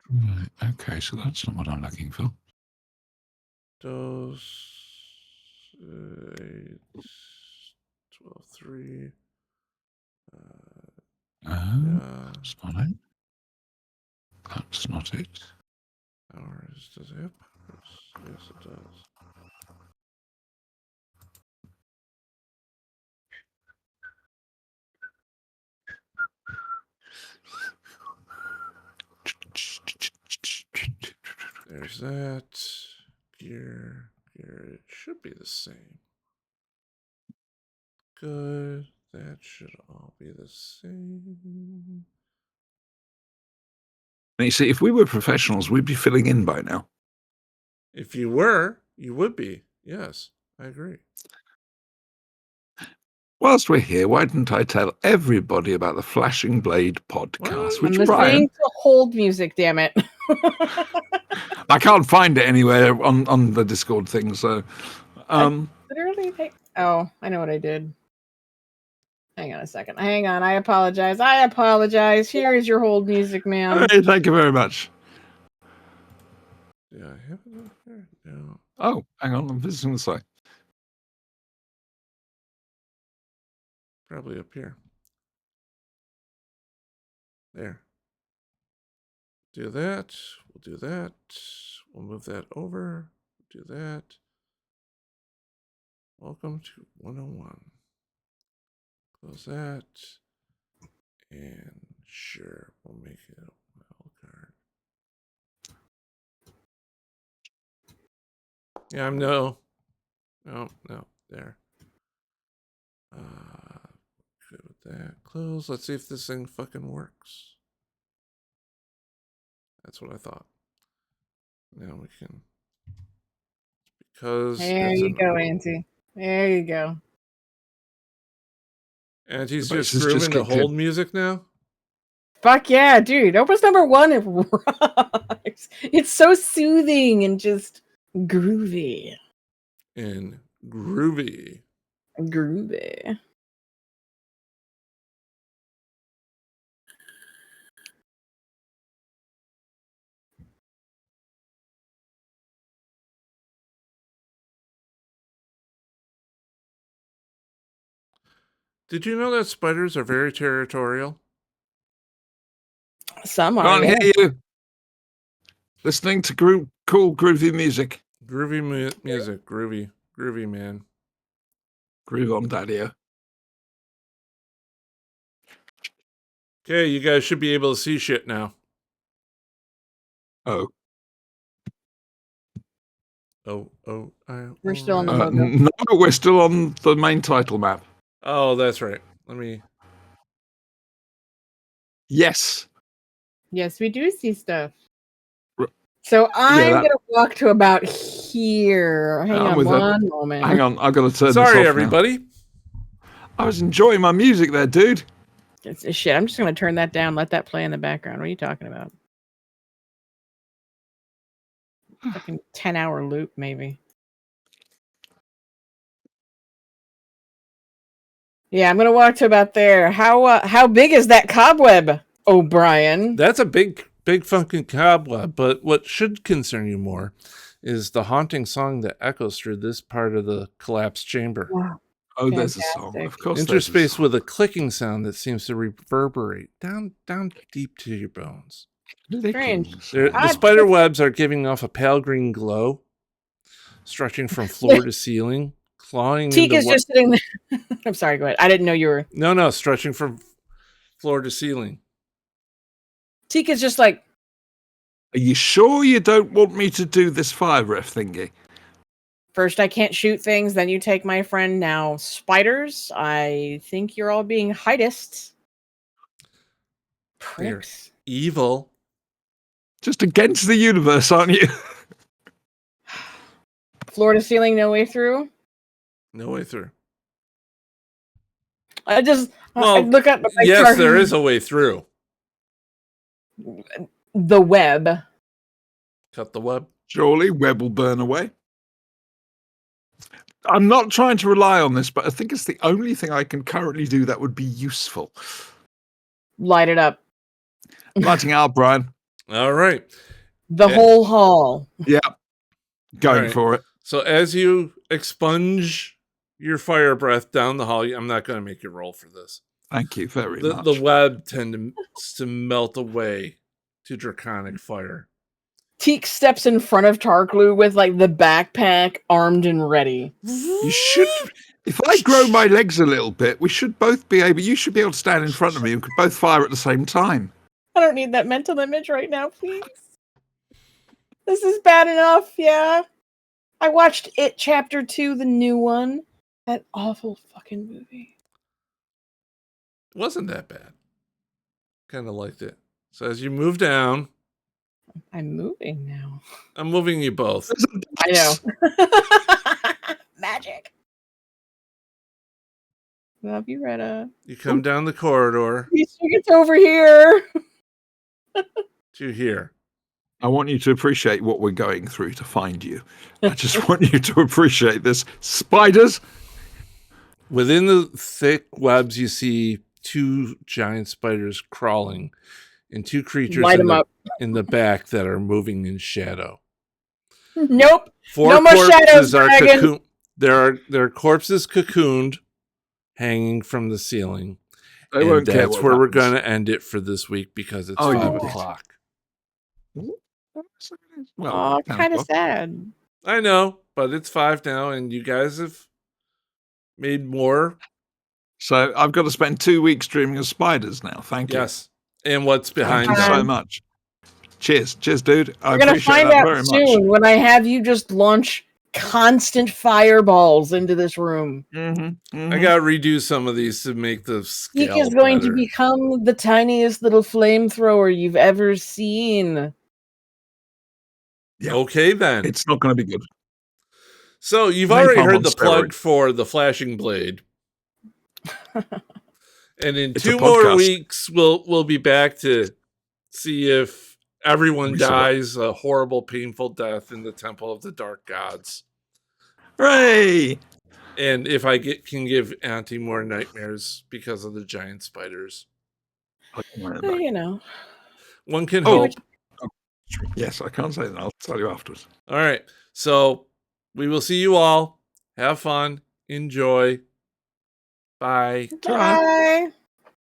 Right. Okay, so that's not what I'm looking for. Dose 8, 12.3. That's not it. That's not it. Hours. Does it have powers? Yes, it does. There's that. Gear. It should be the same. Good. That should all be the same. And you see, if we were professionals, we'd be filling in by now. If you were, you would be. Yes, I agree. Whilst we're here, why didn't I tell everybody about the Flashing Blade podcast? Which Brian, to hold music, damn it. I can't find it anywhere on the Discord thing. So, literally, I know what I did. Hang on a second. Hang on. I apologize. Here is your hold music, man. Hey, thank you very much. Yeah, I have it up here. No. Oh, hang on. I'm visiting the site. Probably up here. There. Do that. We'll do that. We'll move that over. Do that. Welcome to 101. Close that. And sure, we'll make it a wild card. Yeah, I'm no. There. Good with that closed. Let's see if this thing fucking works. That's what I thought. Now we can, because there you go, Auntie. There you go. And he's just grooving to hold music now. Fuck yeah, dude! Opus number 1, it rocks. It's so soothing and just groovy. And groovy. Groovy. Did you know that spiders are very territorial? Some are. Can't hear you. Listening to cool groovy music. Groovy music. Groovy man. Groove on, Daddy. Okay, you guys should be able to see shit now. Oh. We're still on the logo. No, we're still on the main title map. Oh, that's right. Let me. Yes. Yes, we do see stuff. So I'm going to walk to about here. Hang on one moment. Hang on, I've got to turn this off. Sorry, everybody. I was enjoying my music there, dude. It's shit. I'm just going to turn that down. Let that play in the background. What are you talking about? Fucking 10-hour loop, maybe. Yeah, I'm going to walk to about there. How big is that cobweb, O'Brien? That's a big fucking cobweb, but what should concern you more is the haunting song that echoes through this part of the collapsed chamber. Wow. Oh, there's a song. Of course. Interspaced with a clicking sound that seems to reverberate down deep to your bones. Strange. The spider webs are giving off a pale green glow, stretching from floor to ceiling, clawing Teak is just sitting there. I'm sorry, go ahead. I didn't know you were... No, stretching from floor to ceiling. Teak is just like... Are you sure you don't want me to do this fire breath thingy? First I can't shoot things, then you take my friend. Now spiders, I think you're all being heightists. Pricks. They're evil. Just against the universe, aren't you? Floor to ceiling, no way through? No way through. I look at yes, there is a way through. The web. Cut the web. Surely web will burn away. I'm not trying to rely on this, but I think it's the only thing I can currently do that would be useful. Light it up. Lighting out, Brian. All right. The whole hall. Yeah. Going for it. So as you expunge your fire breath down the hall, I'm not going to make you roll for this. Thank you very much. The web tends to melt away to draconic fire. Teak steps in front of Tarklu with like the backpack armed and ready. You should. If I grow my legs a little bit, we should both be able. You should be able to stand in front of me and could both fire at the same time. I don't need that mental image right now, please. This is bad enough, yeah. I watched It Chapter 2, the new one. That awful fucking movie. It wasn't that bad. Kind of liked it. So as you move down... I'm moving now. I'm moving you both. I know. Magic. Love you, Retta. You come down the corridor. It's over here. To here. I want you to appreciate what we're going through to find you. I just want you to appreciate this. Spiders. Within the thick webs, you see two giant spiders crawling and two creatures in the back that are moving in shadow. Nope. Four no more shadows, dragon. There are corpses cocooned, hanging from the ceiling. They won't care. That's where we're going to end it for this week because it's 5 o'clock. Well, kind of sad. I know, but it's 5 now, and you guys have made more. So I've got to spend 2 weeks dreaming of spiders now. Thank you. Yes. And what's behind Thank you so much. Cheers, dude. We're going to find out soon when I have you just launch constant fireballs into this room. I gotta redo some of these to make the scale Geek is going better. to become the tiniest little flamethrower you've ever seen. Yeah. Okay, then. It's not going to be good. So you've already heard the plug for the Flashing Blade. And in 2 more weeks, we'll be back to see if everyone dies a horrible, painful death in the Temple of the Dark Gods. Hooray! And if I can give Auntie more nightmares because of the giant spiders. You know. One can hope. Yes, I can't say that. I'll tell you afterwards. All right. So we will see you all. Have fun. Enjoy. Bye. Bye.